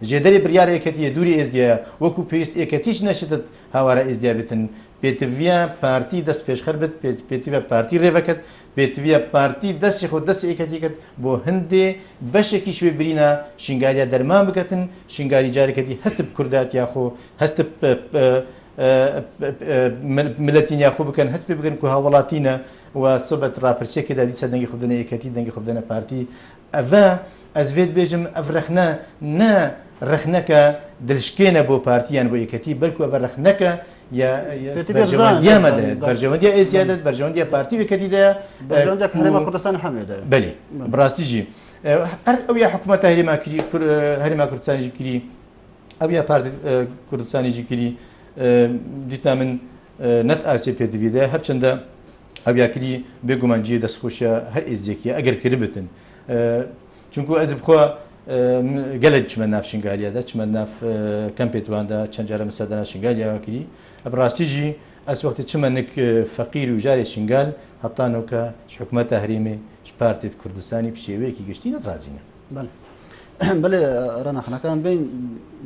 ژێدەری بریار ئێکەتیە دووری ئێزدیە وەکو پێویست ئێکەتیش نەشتت هاوارە ئێزدیا بێتن پێتڤە پارتی دەست پێشخەر بێت پێتیڤە پارتی ڕێڤەکەت پێتڤە پارتی دەستی خۆ دەستی ئێکەتیکرد بۆ هەندێ بەشێکی شوێ برینە شنگاریە دەرمان بکەتن شنگاری جارەکەتی هەست کوردات یاخۆ هەست ملەتی یاخۆ بکەن هەست پێ بگەن کو هاوڵاتینە و سبەت ڕاپرسێکێدا دیسە دەنگی خوددنە ئێکەتی دەنگی خوددنە پارتی ئەڤە ئەزێت بێژم ئەف رەخنە نە ڕەخنەکە دڵشکێنە بۆ پارتیان بۆ ئێکەتی بەلکو ئەڤە ڕەخنەکە بەرژەوەندی ئێزیادت بەرژەوەندی پارتی وێکەتیدا هەرێما کوردستان هەمێدا بەێ بڕاستیژی ئەو یا حکوومەتە هەرێما کوردستانیژی کری ئەو یا پارتی کوردستانیژی کری دیتنا من نەت ئاسی پێدەویدا هەرچەندە ئەو یاکری بێگومانجیە دەستخۆشە هەر ئێزیەکیە ئەگەر کرد بتن چونکو ئەز بخوا گەلێک چمە ناف شنگالیادا چمە ناف کەم پێتواندا چەند جارە مەسەدەنا شنگالیاوەکری ئەبڕاستیژی ئەس وەختی چمە نک فەقیر و جارێ شنگال هەتانۆکە حکوومەتە هەرێمێ پارتێت کوردستانی پشێوەیەکی گشتی نەترازینە بەێ ڕەنەخنەکان بین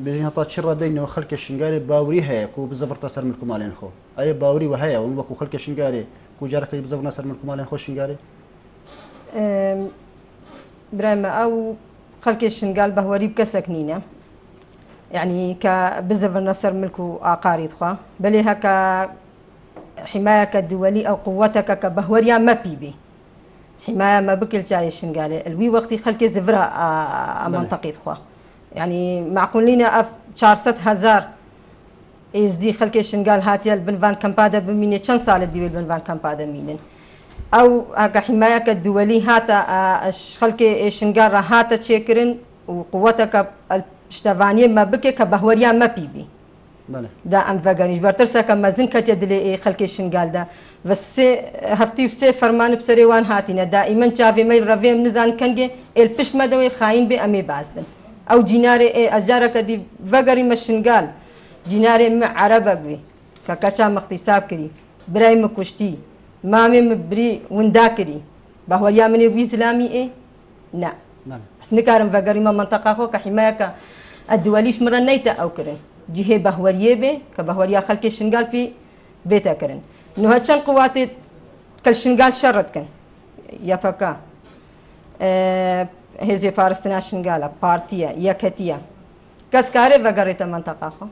بێژین هەتا چی ڕادەینەوە خەلکە شنگاری باوری هەیە و بزەفرتە سەر ملکوماڵێن خۆ ئەیە باوری وە هەیە وەکو خەلکە شنگاری و جارەکەی بزەفرنە سەر ملکوماڵێن خۆ شنگاری برایمە ئەو خەڵکی شنگال بەهوەری کەسێک نینە یعنی کە بزەفرنە سەر ملک و ئاقاریت خوا بەلێ هەکە حمایەکە دووەلی ئەو قووەتەکە کە بەهوەریان مەپی بێ حماية ما بكل جاي شنقالي الوي وقتي خلك زفرة منطقة خوا يعني معقول لنا 400,000 إزدي خلك شنقال هاتي البنفان كمبادا بميني كم سال دي البنفان كمبادا مينن أو هكا حماية كدولي هاتا خلك شنقال هاتا تشكرن وقوتك الاشتفانية ما بكي كبهوريا ما بيبي دا ام فاگانیش برترسا که مزن کتی دلی خلک شنگال دا و سه هفتی و سه فرمان بسریوان هاتینه دائما چاوی میل رویم نزان کنگه ال پش مدوی خاین به امی بازدن او جینار اجاره کدی فاگری مشنگال جینار عربه بی که کچا مختصاب کری برای مکشتی مامی مبری وندا کری بهولیا منی وی اسلامی نه بس نکارم فاگری ما منطقه خو که حمایه که الدوليش مرة نيتا أو كرن جهة بهورية به كبهورية خلك الشنغال في بيتا كرن إنه هاتشان قوات كالشنغال شرد كن يا فكا هذه فارستنا شنغالا بارتيا يا كتيا كسكاري وغريتا منطقة خو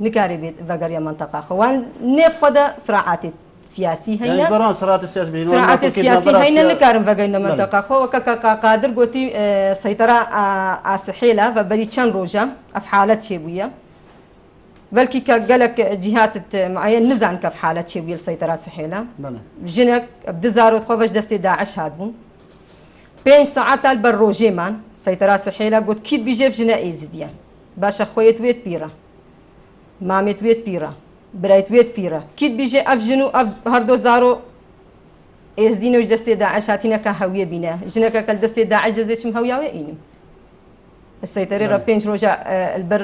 نكاري بيت فقرية منطقة خوان نفض صراعات سياسي هنا يعني بران صراعات السياسي بين صراعات السياسي هنا نكارم فقرية منطقة خو قادر قوتي سيطرة سحيلة فبدي كان روجا أفحالات شيبوية بلكي كقالك جهات معين نزعن كف حالة شيبوية السيطرة سحيلة جنك بدزارو تخوفش دستي داعش هادبون بين ساعات البروجي مان سيطرة سحيلة قلت كيد بيجيب جنا إيزديا باشا خويت ويت بيرا مامت ويت بيرا برايت ويت بيرا كيد بيجي أفجنو هردو زارو إيزدينو دستي داعش هاتينا كهوية بينا جنك كال دستي داعش جزيتشم هويا وإينم السيطرة ربينج روجا البر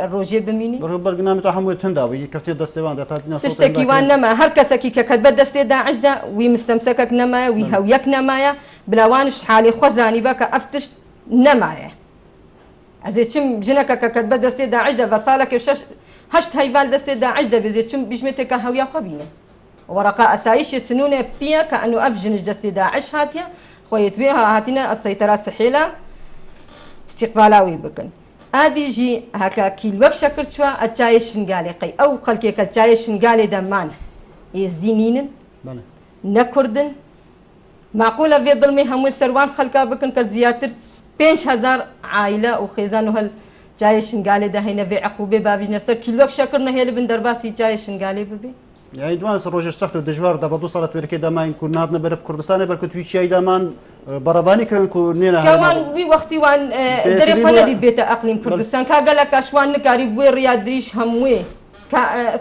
الروجي بميني برنامج تحمل تنداوي كفتي دستيوان داتنا صوت تشتكي وان نما هر كسكي ككتب دستي داعش دا ومستمسكك نما وهويك نمايا بلاوانش حالي خوزاني بك افتش نمايا ازيتشم جنك ككتب دستي داعش دا فصالك شش هشت هيفال دستي داعش دا بزيتشم بيجمتك هويا خبينه ورقاء اسايش سنونه بيا كانه افجنج دستي داعش هاتيا خويت بيها هاتينا السيطرة السحيلة استقبالاوي بكن هذه جي هكا كيلوك شكر شوا الجاي شنقالي قي او خلكيك الجاي شنقالي دمان يزدينين نكردن معقولة في ظلمي هم سروان خلقا بكن كزياتر 5000 عائلة وخيزان وهال جاي شنقالي ده هنا في عقوبة بابج نستر كيلوك شكرنا هي اللي بندرباسي جاي شنقالي ببي يعني دوان روج سخت و دجوار دابا صارت وركي دامان كون نهضنا برف كردستان بلكو توي شي دامان برباني كان كونينا كمان وي وقتي وان دري خنا دي بيت اقليم كردستان كا قالك اشوان نكاري وين رياض دريش هموي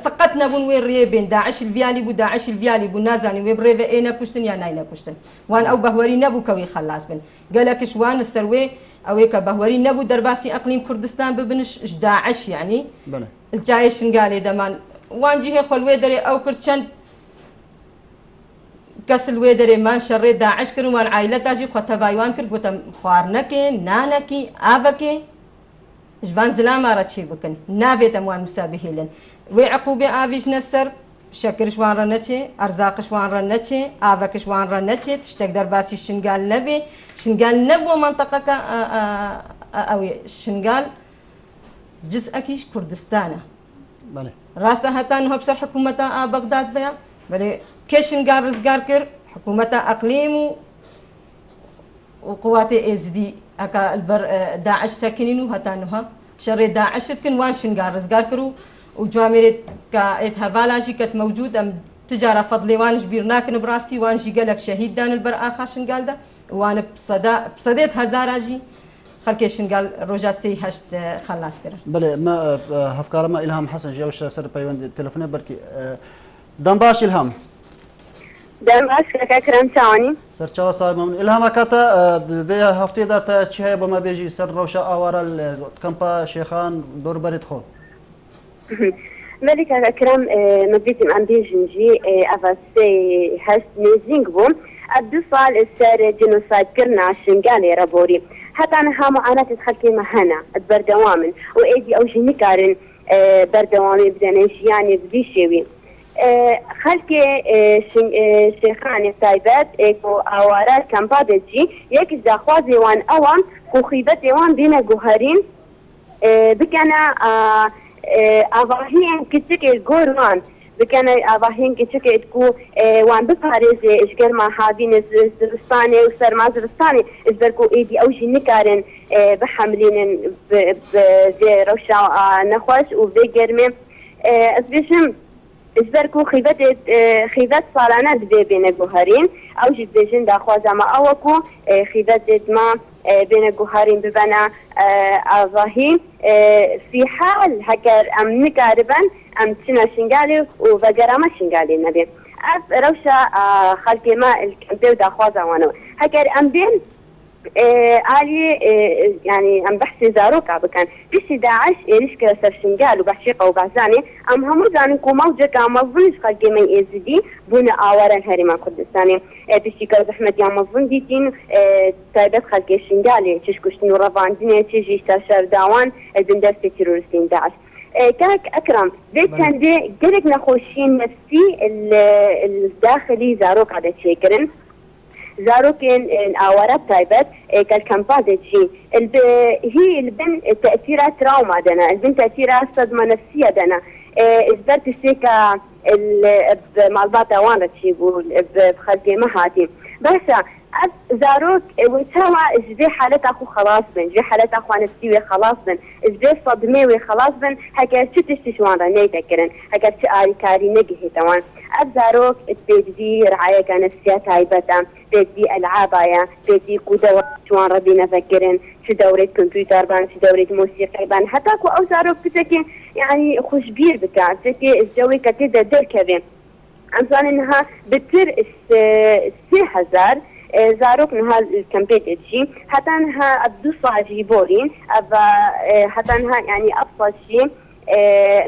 فقطنا بون وين ريبين داعش الفيالي بو داعش الفيالي بو نازاني وي بريف اينا كشتن يا ناينا كشتن وان او بهوري نبو كوي خلاص بن قالك شوان السروي او كبهوري نبو درباسي اقليم كردستان ببنش داعش يعني الجايش قال دمان وان جهه خلوي دري او كرچن كسل ويدري مان شر داعش كرو مان عائله تاجي خطبايوان كر بوتم خوارنكي نانكي ابكي جبان زلام راتشي بكن نافيت اموان مسابهيلن وي عقوبه افيش نسر شكر شوان رنتشي ارزاق شوان رنتشي ابك شوان رنتشي تشتك درباسي شنقال نبي شنقال نبو منطقه او شنقال جزء اكيش كردستانه راستا هتان هبس حكومة بغداد فيها بلي كيشن قال رزقار كر حكومة اقليم وقوات ازدي اكا البر داعش ساكنين وهتانها شر داعش كن وان شن قال رزقار كرو وجواميرت كايت هفالاجي كانت موجود ام تجاره فضلي وان جبرناك براستي وان جي قالك شهيد دان البر اخا شن قال ده وانا بصديت هزاراجي خلكيشن قال روجاسي هشت خلاص كره بله ما هفكار ما الهام حسن جاوش سر بيوند تليفونه بركي دنباش الهام دنباش كاكرم ثاني سر چاو صاحب من الهام كاتا به هفته داتا چه بما بيجي سر روشا اوار كامبا شيخان دور بريد خو ملك اكرم مبيتم ام بيجنجي افاسي هاست ميزينغ بوم ادو صال السر جنوسايد كرنا شنقالي رابوري حتى أنا ها معاناة تخلكي مهنا بردوامن وإيدي أو جني كارن بردوامن بدنا يعني بدي شوي خلكي شيخان تايبات إيكو أوارات كم بعدجي يك زخوازي وان أوام وخيبتي وان بين جوهرين بكنا أواهين كتير الجوروان بكنا أواهين كتير تكو وان بباريز إشكال ما هادين زرستاني وسر ما زرستاني إزبركو إيدي أو جي نكارن بحملين بزي روشا نخوش وبيجرمي أسبيشم إزبركو خيبات صالانة بدي بين جوهرين أو جي بيجن داخوازا ما أوكو خيبات ما بين جوهرين ببنا أواهين في حال هكر أم نكاربا أم تشنا شنقالي وفقرامة شنقالي نبي روشا خلقي ما الكمبيو داخوازا وانو هكر أم بين آلي يعني أم بحثي زاروكا بكان بيشي داعش إيش كسر شنقال وبحشيقة وبعزاني أم همو زانكو موجك أم مظنش خلقي من إيزدي بونا آوارا الهرمان كردستاني بيشي كرز أحمد يا مظن ديتين تايبت خلقي شنقالي تشكوشتن ورفان دينيا تيجي تاشر داوان البندر في تيرورستين داعش كاك أكرم بيت عندي قلق نخوشين نفسي الداخلي زاروك على تشيكرن زاروكين الأوارات تايبت كالكمبادتشي هي البن تأثيرات تراوما دنا البن تأثيرات صدمة نفسية دنا إجبار تشيكا المعلبات وان تشيبول بخلقي مهاتي باشا زاروك وتوا إجبي حالة أخو خلاص بن إجبي حالة أخو نفسي خلاص بن إجبي صدمي وخلاص بن هكا شو تشتشوان راني تكرن هكا شو كاري نجهي توان أبزاروك تبدي رعاية نفسيات هايبتا تبدي ألعابايا تبدي قدوة شوان ربي نفكرن شو دورة كمبيوتر بان شو دورة موسيقى بان حتى كو أبزاروك بتكي يعني خوشبير بتاع بتكي الجوي كتيدا دركبين أمثال إنها بتر 3000 زاروك نها الكامبيت تجي حتى انها ابدو صاجي بورين حتى انها يعني ابسط شيء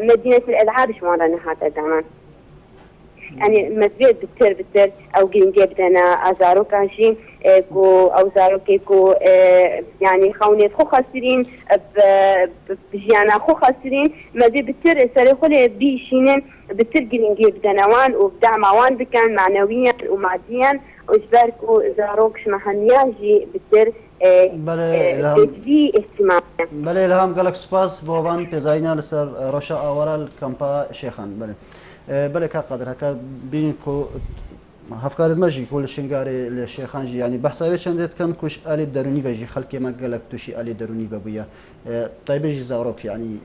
مدينه الالعاب شمال انها تمام يعني مزيد بتر او جينجي بدنا ازاروك شيء كو او زاروك كو يعني خوني خو خاسرين بجيانا خو خاسرين مزيد بتر سريخولي بيشينين بتر جينجي بدنا وان وبدعم وان بكان معنويا وماديا وجباركو زاروكش محنياجي بتر تجدي اهتمام بله الهام قالك سپاس بوان بزاينا لسر روشا اورا الكامبا شيخان بله كقدر هكا بينكو هفكار المجي كل شنغاري الشيخان جي يعني بحثاوي چندت كان كوش آلي دروني وجي خلقي ما قالك توشي آلي دروني ببويا طيب جي زاروك يعني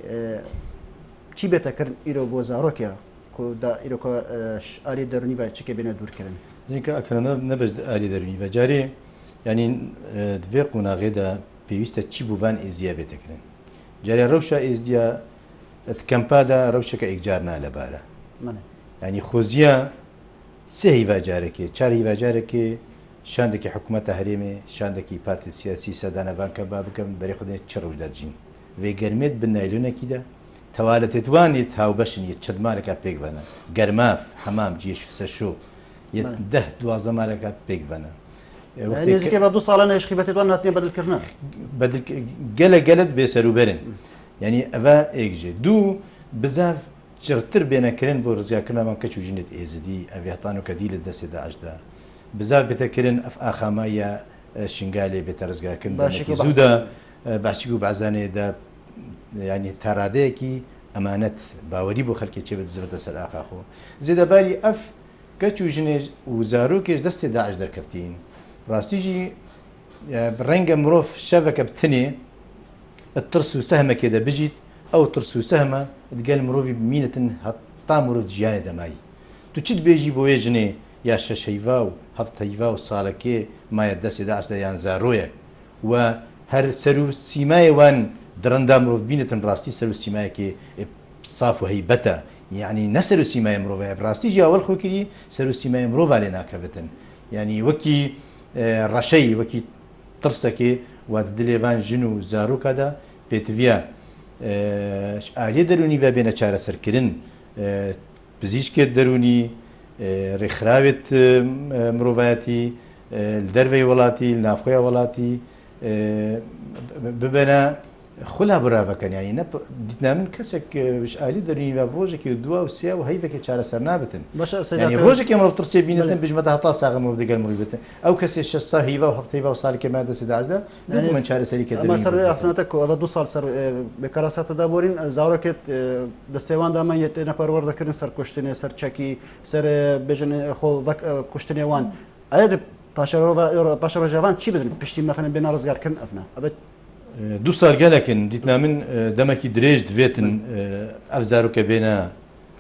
چی بتكرن إيرو بو زاروك يا كو دا إيرو كو آلي دروني وجي چكي بينا دور كرن اینکه اکنون نبود آلی درونی و جاری یعنی دوی قناغیدا پیوسته چی بودن ازدیا بتکرن جاری روشا ازدیا تکمپادا روشا که اجار ناله باره یعنی خوزیا سه و جاره که چهار و جاره که شانده که حکومت حریمه شانده که پارتی سیاسی سدانه بانک بابکم برای خود چروج دادجین و گرمت بنایلونه کیدا توالت توانی تاو بشنی چد مالک پیک بنا گرماف حمام جیش سشو ده دوازده مالك بيك بنا يعني زي كيف 2 صالة ايش خيبتي بنا اثنين بدل كرنا بدل قلت بيسرو برن يعني افا ايجي دو بزاف جرتر بينا كرين بو رزيا كنا ما كتشو جنت ازدي افي هطانو كديل الدس 11 دا بزاف بتكرن اف اخامايا شنغالي بترزقا كن زودا باشيكو بعزاني دا يعني تراديكي امانه باوري بو خلكي تشبد زرد سر اخاخو زيد بالي اف كتشو جنيج وزاروكيش دستي داعش دركفتين راستيجي برنج مروف شبكه بتني الترسو سهمه كده بجيت او ترسو سهمه تقال مروفي بمينه حتى مروف جياني دماي تو تشد بيجي بو جني يا ششيفاو هفتيفاو صالكي ما يدسي داعش يعني زارويا وهر سرو سيماي وان درندا مروف بينه راستي سرو سيماي كي صافو هيبتا يعني نسر سيما مروفا براستي جا اول خو كري سر سيما مروفا لنا كفتن يعني وكي رشي وكي ترسكي ودليفان جنو زارو كذا بيتفيا آلي دروني و بين چاره سركرن بزيشك دروني رخراوت مروفاتي الدروي ولاتي النافقيا ولاتي ببنا خلا برافا كان يعني نب ديتنا من كسك مش آلي درني بروجك يدوا وسيا وهيفك تشار سرنابتن يعني بروجك يوم ترسي بينتن بجمتها طاس اغم ودق المريبتن او كسي شصا هيفا وحفت هيفا وصار كما دس 11 ده يعني من شار سري كده ما سر افنتك هذا 2 صال سر بكراسات دابورين زاروكت دستيوان دا من يتنا پرور ذكرن سر كشتني سر چكي سر بجن خو كشتني وان ايد باشا جوان چی بدن پشتی مثلا بنا رزگار کن افنا ابد 2 سال قالكن ديتنا من دمكي دريج دفيتن افزارو كبينا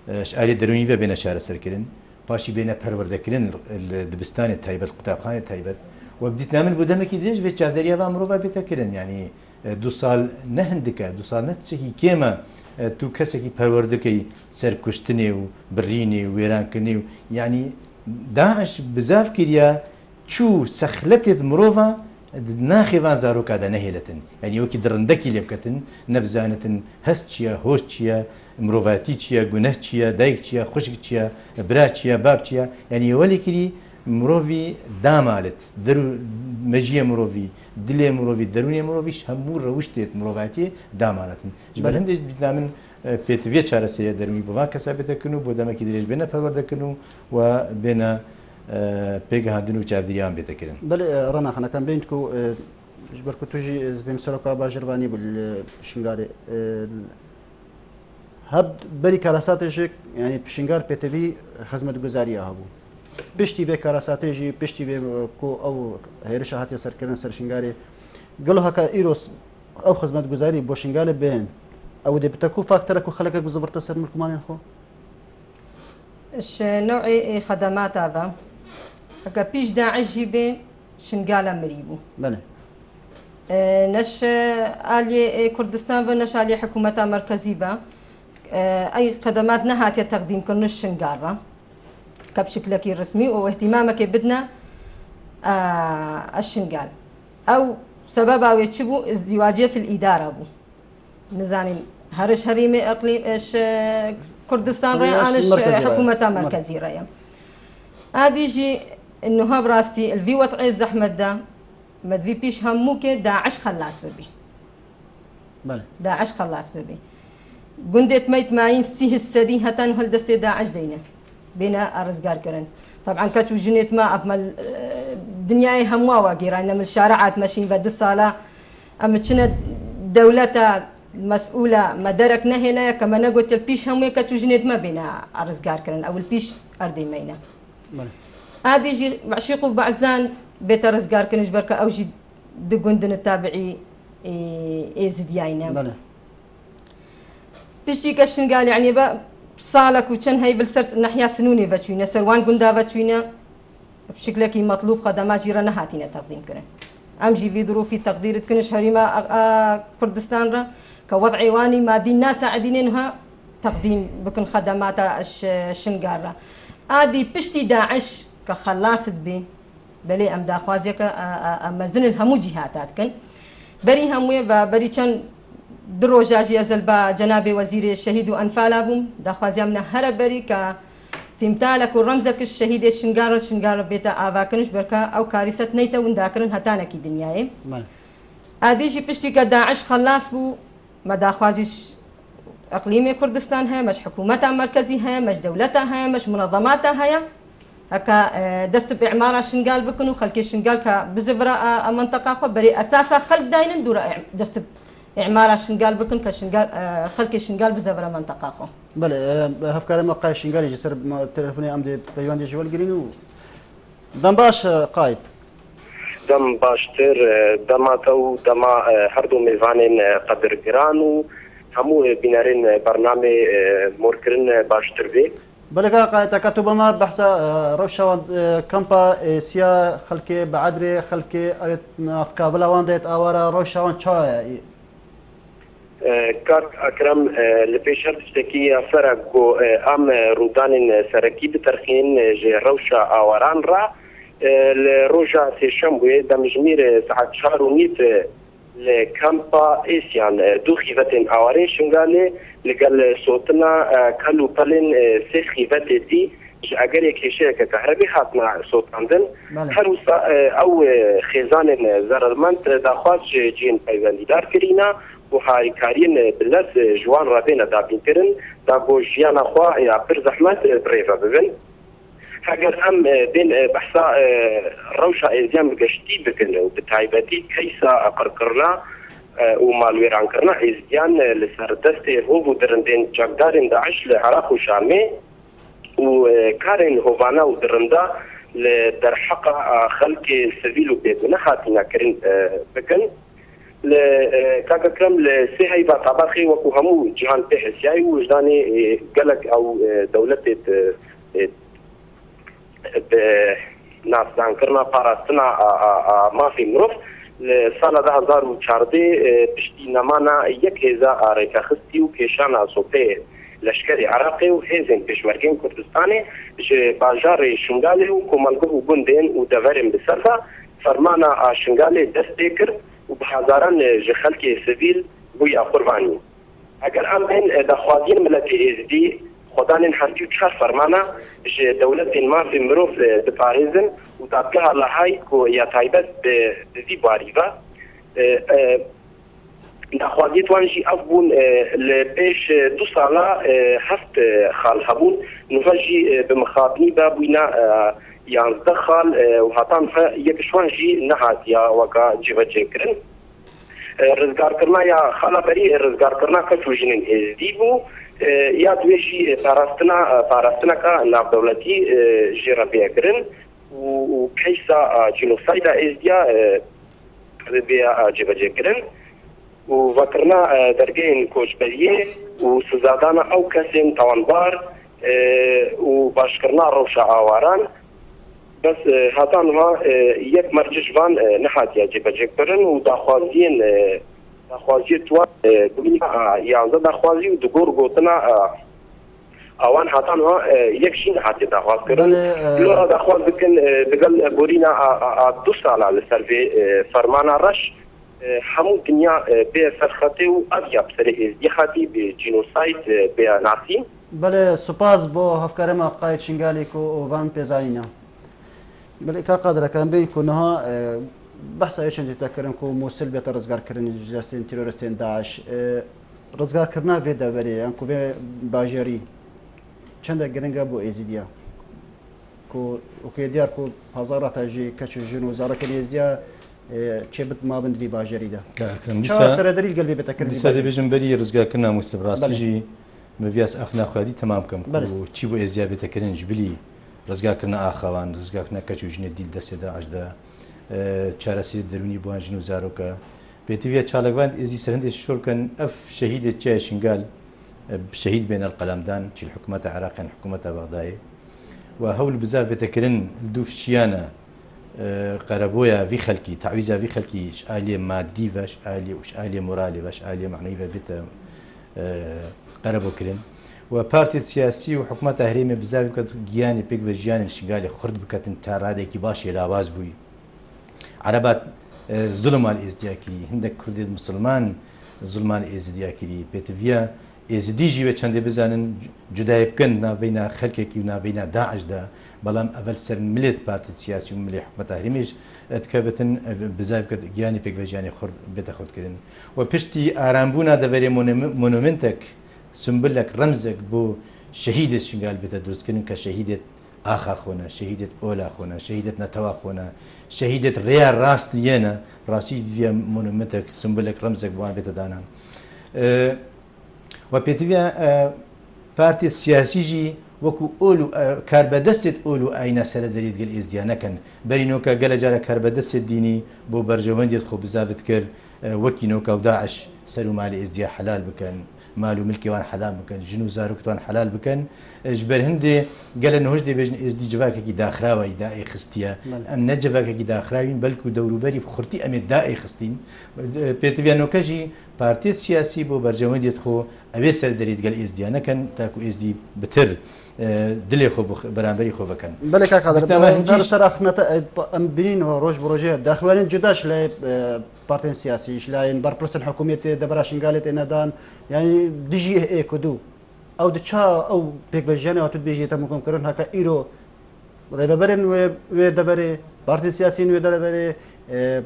آلي دروني و بين شهر سركرن باشي بين پروردكرن الدبستان تايبت قطابخانه تايبت وبديتنا من بدمكي دريج في چافدريا و امروبا بتكرن يعني 2 سال نهندكا 2 سال نتسكي كيما تو كسكي پروردكي سر كشتني و بريني و ويران كني يعني داعش بزاف كريا شو سخلتت مروفا ناخيفان زاروك هذا نهيلتن يعني وكي درندكي لبكتن نبزانتن هستشيا هوشتشيا مروفاتيتشيا جنهتشيا دايكتشيا خشكتشيا براتشيا بابتشيا يعني ولي كري مروفي دامالت درو مجيه مروفي دلي مروفي دروني مروفيش همور روشتت مروفاتي دامالتن جبل هندش بدنا من بيتفيت شارع سيا درمي بوا كسابتكنو بودامكي دريج بينا فوردكنو وبينا بيجا هندنو جافديان بيتكلم. بل رنا خنا كان بينتكو جبركو تجي زبين سلوكا باجرفاني بالشنغاري هەب بەری کارەساتێژێک ینی پشنگار پێتەوی خزمەت گوزاریە هەبوو پشتی بێ کارەساتێژی پشتی بێ ئەو هێرشە هاتیە سەرکردن سەرشنگارێ گەڵ هەکە ئیرۆس ئەو خزمەت گوزاری بۆ شنگالە بێن ئەو دێ بتەکو فاکتەرەك و خەلەکە گوزبرتە سەر ملکمانیان خۆ نوعی خدمات هذا اگر پیش داعشی بین شنگالە مری بوو بله نش آلی کردستان و نش آلی حکومت مرکزی با أي خدمات نهات تقديم كرن الشنقارة كبشكلك رسمي واهتمامك بدنا الشنقال أو سببها ويتشبو ازدواجية في الإدارة بو نزاني هرش هريمي أقليم إيش كردستان ريا أنش حكومة مركزية ريا هذه يجي إنه ها براستي الفي وضعي زحمة دا مدفي بيش هموك داعش خلاص ببي بله داعش خلاص ببي قندت ميت معين سيه السدي هتن هل دستي داعش دينا بينا أرزقار كرن طبعا كاتو جنيت ما أبمل دنياي هموا واقيرا إن من الشارعات ماشيين بعد الصلاة أما كنا دولة مسؤولة ما درك نهنا كما نقول البيش هموا كاتو جنيت ما بينا أرزقار كرن أو البيش أرضي مينا هذه يجي معشيق بعزان بيت أرزقار كرن جبرك أو جي دقندن التابعي إزدياينا بشتي كشن قال يعني بقى صالك وشن هاي بالسرس ناحية سنوني بتشوينا سروان قندا بتشوينا بشكلك مطلوب خدمات جيران هاتينا تقديم كرن أمجي في ظروف تقدير تكنش هريما كردستان را كوضع عواني مادي الناس عدينها تقديم بكن خدمات الشنقارة هذه بشتي داعش كخلاصت بي بلي أم داخوازيك أم زن الهمو جهاتات كن بري هموي بري كان دروجاجي أزل با جناب وزير الشهيد وأنفال أبوم داخوازي أمنا هربري ك تمثالك ورمزك الشهيد الشنقار بيتا آفاكنش بركا أو كارثة نيتا ونداكرن هتانا كي دنياي هذه جي بشتي كداعش خلاص بو ما داخوازيش إقليمي كردستان هي مش حكومتها مركزي هي مش دولتها هي مش منظماتها هي هكا دست بإعمار الشنقال بكنو خلك الشنقال كبزبرة منطقة خبري أساسا خلق داين دورة دست إعمار الشنقال بكن كشنقال خلق الشنقال بزبرة منطقة خو بله هفكار موقع الشنقال يجي سر تلفوني أمدي بيوان دي جوال جرينو دم باش قايب دم باشتر دماتو دما هردو ميزانين قدر جرانو همو بنارين برنامج موركرين باشتر بي بلغا قايتا كتب ما بحث روشا كامبا سيا خلكي بعدري خلكي افكا بلا وانديت اوارا روشا وان تشاي كاك اكرم لبيشرت تشتكي فرق ام رودان سركي بترخين جي روشا اواران را الروجا تشمبوي دمجمير ساعه شهر ونيت لكامبا إيسيان دو خيفتين أوارين شنغالي لقال صوتنا كانوا بالين سي خيفتي دي أجر يكشيء كهربي حاتنا صوت عندن هروسا أو خزان زرمنت داخل جين أيضا دار كرينا وهاي كارين بلاد جوان رابينا دابين كرن دابو جيانا خوا يا برزحمات بريفا ببن اگر ام بين بحثا روشا ازيام قشتي بكن وبتايبتي كيسا قرقرنا ومالويران كرنا ازيان لسردستي هو درندين جاكدارين داعش لعراق وشامي وكارين هوفانا ودرندا لدرحقة خلق سبيل وبيتنا خاتنا كرين بكن كاكا كرم لسيهاي بطباخي وكوهمو جهان بحسياي وجداني قلق او دولة ناس ذكرنا فارستنا ما في مروف سنة 2014 بشتي نمانا يك هزا آريكا خستي وكيشانا صوبي لشكري عراقي وهيزن بشمركين كردستاني باجار شنغالي وكومالقو وبندين ودفرين بسرفة فرمانا شنغالي دستيكر وبحزاران جخلكي سبيل بويا قرباني اگر ام بين دخوازين ملتي ازدي خدان حركي وشهر فرمانا دولة ما في مروف بباريزن وتابقها لهاي كو يتايبت بذي باريفا دخوازيت وانجي أفبون لبيش 2 سالة هفت خال هبون نفجي بمخابني بابوينا يانزدخل وهاتان يكشوانجي نهات يا وكا جيبا جيكرن ڕزگارکردنا یا خەڵەبەری ڕزگارکردنا کەس و ژنên ێزدی بوو یا دوێژی پاراستنەکە ناودەوڵەتی ژێرە بێگرن و کەیسا جینۆسایدا ێزدیا بێ جێبەجێکردن و vekirina dergehên koçberiyê û sizadana ew kesên tawanbar û başkirina rewşa awaran bes hatan ha yek merciş van nehatiye cêbecêkirin û daxwaziyên twan bûniya yanze daxwazî û digor gotina awan hatan ha yek jî nehatiye daxwazkirin lora daxwaz dikin digel borîna 2 sala li ser vê fermana reş همون دنیا به سرخطه و اغیاب سر ازدی خطی به جینوساید به ناسین بله سپاس با هفکر ما قاید شنگالی که وان پیزایینا بله که قادر کن بین کنها بحث ایشان تذکرن که موصل بیت رزگار کردن جاسین تروریستین داعش رزگار کردن وی دوری انکو وی باجری چند گرنگا بو ازدیا که اوکی دیار که هزارات جی کچ جنو زارک ازدیا چه بت ما بند في باجري ده شو سر دليل قلبي بتكرر دي سر بيجن بري رزقا كنا مستبراسيجي مفياس اخنا خدي تمام كم وتشي بو ازيا بتكرن جبلي رزقا كنا اخوان رزقا كنا كچو جن ديل دسدا عجدا چارسي دروني بو انجنو زاروكا بيتيفيا چالغوان ازي سرند شور كان اف شهيد تشا شنغال شهيد بين القلمدان تشي الحكومه العراق حكومه بغداد وهول بزاف بتكرن دوف شيانا قربويا في خلقي تعويزا في خلقي آلية مادي باش آلية وش آلية مورالي باش آلية معنوية بيتا قربو كرين وبارتي سياسي وحكومة تهريمي بزاف كت جياني بيك وجياني شغالي خرد بكتن تارادي كي باش يلاواز بوي عربات ظلم على الازدياكي هندك كرد مسلمان ظلم على الازدياكي بيتفيا ازديجي وچند بزانن جداي بكن بين خلقي وبين داعش ده بەڵام ئەڤەل سەر ملێت پارتی سیاسی و ملی حکومەت هەرێمیش ئەتکەوێتن بزای بکات گیانی پێکڤێژیانی خۆرد بێتە خۆتکردن و پشتی ئارامبوونا دەبەرێ مۆنومنتێک سمبلێک ڕەمزێک بۆ شەهیدێت شنگال بێتە دروستکردن کە شەهیدێت ئاخا خۆنە شەهیدێت ئۆلا خۆنە شەهیدێت نەتەوا خۆنە شەهیدێت ڕێیا ڕاست یەنە ڕاستی وێ مۆنومنتێک سمبلێک ڕەمزێک بوان بێتە دانان و پێتیوە پارتی سیاسیژی وەکو ئۆلو کاربەدەستێت ئۆلو ئاینە سەرە دەریت گەل ئێزدیانەکەن بەرینۆکە گەلە جارە کاربەدەستێت دینی بۆ بەرژەوەندێت خۆ بزابت کرد وەکی نۆکە و داعش سەر و مالی ئێزدیا حەلال بکەن مال و ملکیوان حەلال بکەن ژن و زارۆکتوان حەلال بکەن ژبەر هەندێ گەلە نەهۆش دەبێژن ئێزدی جڤاکێکی داخراوەی دائێ خستیە ئەم نە جڤاکێکی داخراوین بەلکو دەوروبەری خورتی ئەمێ دائێ خستین پێتویانۆکەژی پارتی سیاسی بۆ بەرژەوەندێت خۆ ئەوێ سەر دەریت گەل ئێزدیانەکەن تاکو ئێزدی بتر دلێ خۆ بەرامبەری خۆ بکەن بەڵێ کاکادر سەر ئاخنەتە ئەم بینینەوە ڕۆژ بڕۆژەیە داخوانین جوداش لە پارتین سیاسیش لایەن بەرپرسن حکوومەت دەبەرا شنگالێت ئێنەدان یعنی دژی ئێکدوو ئەو دچا ئەو پێکڤێژیانەوە تو بێژێتە مکۆمکردن هەکە ئیرۆ ڕێبەرێن وێ دەبەرێ پارتی سیاسین وێ دەبەرێ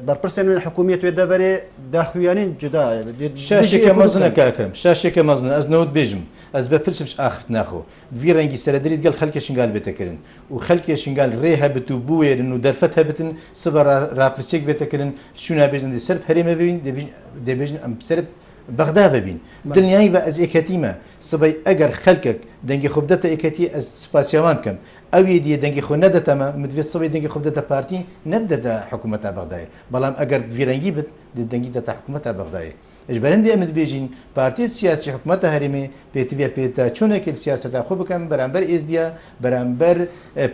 بەرپرسێن وێن حکوومەت وێ دەبەرێ داخویانین جودایە شاشێکە مەزنە کاکرم شاشێکە مەزنە ئەس نەوت بێژم ئەس بە پرسش ئاخت ناخۆ وی ڕەنگی سەرەدەریت گەل خەلکە شنگال بێتەکردن و خەلکێ شنگال ڕێ هەبت و بوێرن و دەرفەت هەبتن سبە راپرسێک بێتەکردن شونا بێژن سەر هەرێمە ببین دەبێژن ئەم سەر بەغدا ببین دڵنیایی بە ئەز ئێکەتیمە سبەی ئەگەر خەلکێک دەنگی خۆ بدەتە ئێکەتی ئەس سوپاسیاوان بکەم ئەوێ دیە دەنگی خۆ نەدەتەمە مدوێت سەوەی دەنگی خۆ بدەتە پارتی نەبدەدە حکوومەتە بەغدایە بەڵام ئەگەر ڤیرەنگی بت دەنگی دەتە حکوومەتە بەغدایە ئەژبەرەندی ئەمت بێژین پارتیت سیاسی حکوومەتە هەرێمێ پێتوێ پێتە چۆنێکی سیاسەتا خۆ بکەم بەرامبەر ئێزدیا بەرامبەر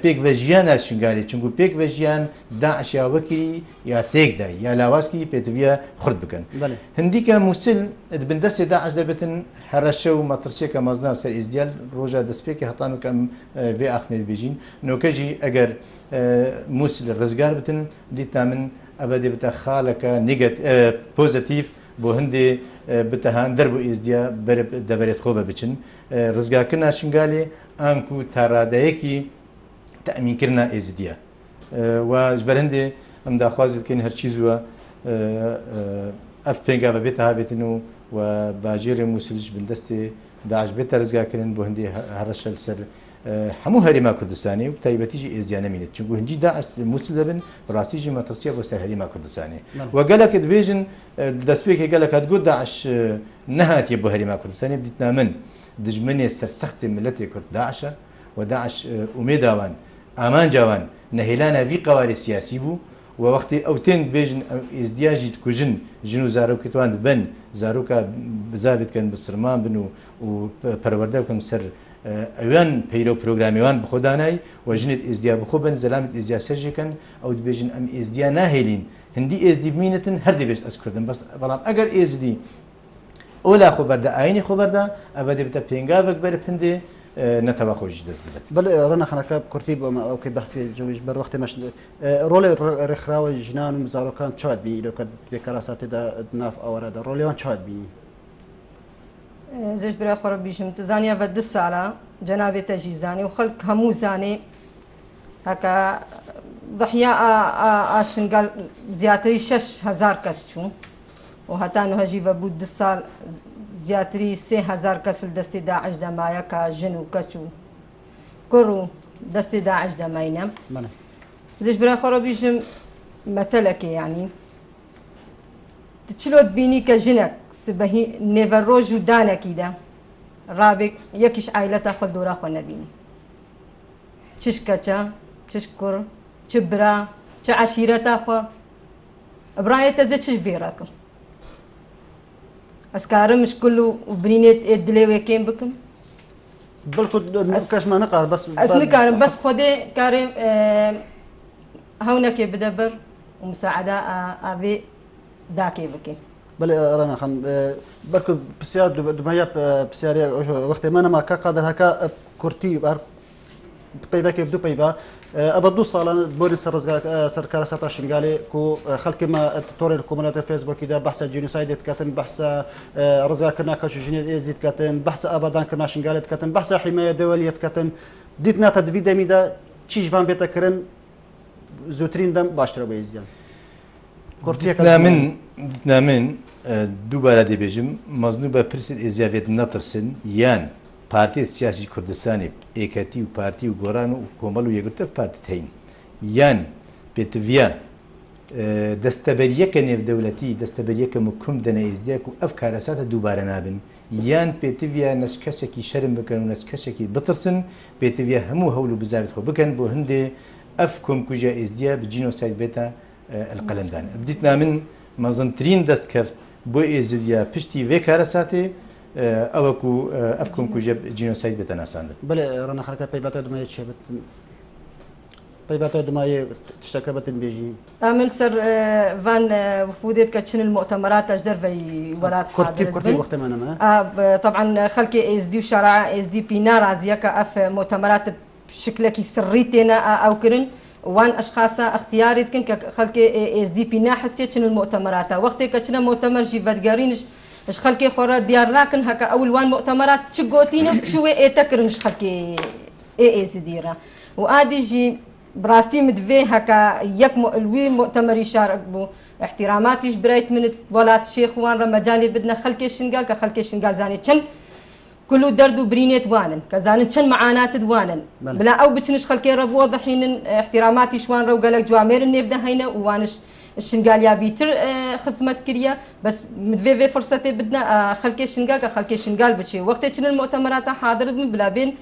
پێکڤێژیانە شنگالی چونگو پێکڤێژیان داعشیا وەکری یا تێکدای یا لاوازکی پێتویە خورد بکەن هەندیکە مووسل بندەسێ داعش دەبێتن هەرەشە و مەترسیەکە مەزنا سەر ئێزدیال ڕۆژە دەستپێکی هەتان وکەم vê ئاخنێت بێژین نۆکەژی ئەگەر مووسل ڕزگار بتن دیتا من ئەبە دەبێتە خاڵەکە نیگەت پۆزتیف بۆ هەندێ بتەهان دەربوو ئێزدیا دەبێت خۆ بە بچن ڕزگارکردنا شنگالێ ئانکو تاڕادەیەکی تەئمینکردنا ئێزدیە و ژبەر هەندێ ئەم داخوازت بکەین هەرچی زووە ئەف پێنگا بە بێتە هابێتن و باژێرە مووسلش بندەستێ داعش بێتە ڕزگارکردن بۆ هەندێ هەڕەشە سەر هەموو هەرێما کوردستانی و تایبەتیژی ئێزیانە مینێت چونکو هەنجی داعش مووسل دەبن ڕاستیژی مەتەسیە بۆ سەر هەرێما کوردستانی و گەلەکە دەبێژن دەستپێکی گەلەکات گوت داعش نەهاتیە بۆ هەرێما کوردستانی بدیتنا من دژمنێ سەرسەختی ملەتی کورد داعشە و داعش ئومێداوان ئامانجاوان نەهێلانە وی قەواری سیاسی بوو و وەختی ئەو تێن بێژن ئێزدیاژی کوژن ژن و زارۆکتوان بن زارۆکە بزابێت کەن بسرمان بن و پەروەردە بکەن سەر ئەویان پەیرە و پرۆگرامیوان بخۆدانای و ژنێت ئێزدیا بخۆ بن زەلامت ئێزدیا سەرژەکەن ئەو دبێژن ئەم ئێزدیا ناهێلین هەندی ئێزدی بمینەتن هەر دەبێت ئەس کوردن بەس بەڵام ئەگەر ئێزدی ئۆلا خۆبەردە ئاینی خۆبەردە ئەوە دەبێتە پێنگاوێک بەرە پندێ نەتەوا خۆشی دەست بدات بەڵێ ڕەنە خەنەکە کورتی بۆ ئەوکەی بەحسی جویش بەروەختی مەش ڕۆڵی ڕێکخراوەی ژنان و زارۆکان چاوت بینی لەکە تێکەرا ساتێدا ناف ئەوەرەدا ڕۆڵیوان چاوت بینی زێش برای خۆرە بیژم تزانیا بە 2 ساڵە جەنابێتە ژیزانی و خەڵک هەموو زانێ هەکە دەحیا ئاشنگال زیاتری 6,000 کەس چوون و هەتا نوهەژی بە بوو 2 ساڵ زیاتری 3,000 کەس دەستی داعش دەمایە کە ژن و کەچ و کوڕ و دەستی داعش دەماینە زێش برای خۆرە بیژم مەتەلەکە یعنی چلۆت بینی کە ژنێک سبەهی نێڤەڕۆژ و دانێکیدا ڕابێک یەکیش ئایلەتە خۆ دۆرا خۆ نەبینی چش کەچە چش کوڕ چ برا چ عەشیرەتە خۆ ئەبرایەتە زێ چش بێڕەکەم ئەسکارە مشکل و برینێت دلێوێکێن بکەم بەڵکو کەسمان نەقار بەس ئەس نکارم بەس خۆدێ کارێ هەونەکێ بدە بەر و مساعدا ئاوێ داکێ بکەین بەێ ڕەنە خەن بەکو پرسیار دومایە پرسیاری وەختی منەما کە قادر هەکە کورتی پەیڤەکێ دوو پەیڤە ئەبە 2 ساڵان بۆری سەرکارە سەتا شنگالێ و خەڵکیمە تۆڕی کۆمەڵەتە فێسبووکیدا بەحسە جینوسایدێت کەتن بەحسە ڕزگارکردنا کەچ ژنێت ئێزیت کەتن بەحسە ئابادانکردنا شنگالێت کەتن بەحسە حیمایە دەوەلیەت کەتن دیت ناتە دوی دەمیدا چیشوان بێتەکردن زووترین دەم باشترە بە ئێزیان من دووبارە دەبێژم مەزنوو بە پرسیت ئێزیاوێت نەترسن یان پارتی سیاسی کوردستانی ئێکەتی و پارتی و گۆران و کۆمەڵ و یەکگرتوە پارتیت هەین یان پێتڤە دەستەبەریەکە نێودەوڵەتی دەستەبەریەکە مکوم دەنە ئێزدیاک و ئەف کارەساتە دووبارە نابن یان پێتڤە نەس کەسێکی شەرم بکەن و نەس کەسێکی بترسن پێتڤە هەموو هەوڵ و بزاوت خۆ بکەن بۆ هەندێ ئەف کۆمکوژە ئێزدیا بجینۆسایت بێتە القەلەمدان بدیتنا من مەزنترین دەستکەفت بۆ ئێزدیا پشتی وێ کارەساتێ ئەوەکو ئەف کۆمکوژە جینۆسایت بێتە ناساندن بڵێ ڕەنەخەکە پەیوەتە دومایە چێ بێت پەیوەتە دومایە تشتەکە بەتن بێژی من سەر ڤان وفودێت کە چن المؤتمرات ئەجدەرڤەی وڵات کورتی وەختەمانەمە طبعا خەڵکی ئێزدی و شەرع ئێزدی پی ناڕازیە کە ئەف مؤتمرات شکلێکی سڕی تێنە ئەوکردن وان ئەشخاصە اختیارێت کن کە خەڵکی ئێزدی پی ناحسێ چن المؤتمراتە وەختێک کە چنە مؤتمەرژی بەدگەرینش اش خلقي خورا ديار راكن هكا اول وان مؤتمرات تشقوتينا شوي ايتكرن اش خلقي اي ديرا وادي جي براستي مدفي هكا يك الوي مؤتمر يشارك بو احتراماتي بريت من ولات الشيخ وان رمجاني بدنا خلقي شنقال كخلقي شنقال زاني تشن كله دردو برينيت وانن كزانن تشن معانات دوانن بلا او بتنش خلقي ربو واضحين احتراماتي شوان رو قالك جوامير النبدا هينا وانش الشنقال يا بيتر خدمت كريا بس مدفي فرصتي بدنا خلقي شنقال كخلقي شنقال بشي وقت تشن المؤتمرات حاضر من بلا بين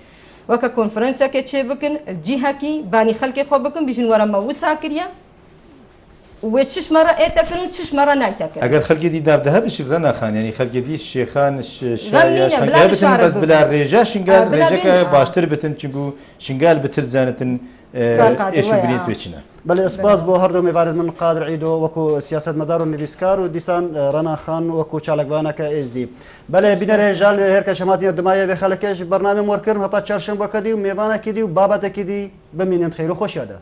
وكا كونفرنسا كتشي بكن الجهه كي باني خلقي خو بكن بيجن ورا ما وسا كريا وتشش مره ايتكرن تشش مره نايتكرن اگر خلقي دي دار دهب شغلنا خان يعني خلقي دي الشيخان الشايش خلقي بتن بس بلا رجا شنقال رجا باشتر بتن چنگو شنقال بتر زانتن ايش بريت وچنا بل اسباز بو هر دو میوارد من قادر عیدو وکو سیاست مدار و نویسکار و دیسان رنا خان وکو چالکوانا که از دی بله بین رجال هر کشماتی دمایه به خلکش برنامه مورکر هتا چهارشنبه کدی و میوانه کدی و بابت کدی بمینن خیر و خوش یاده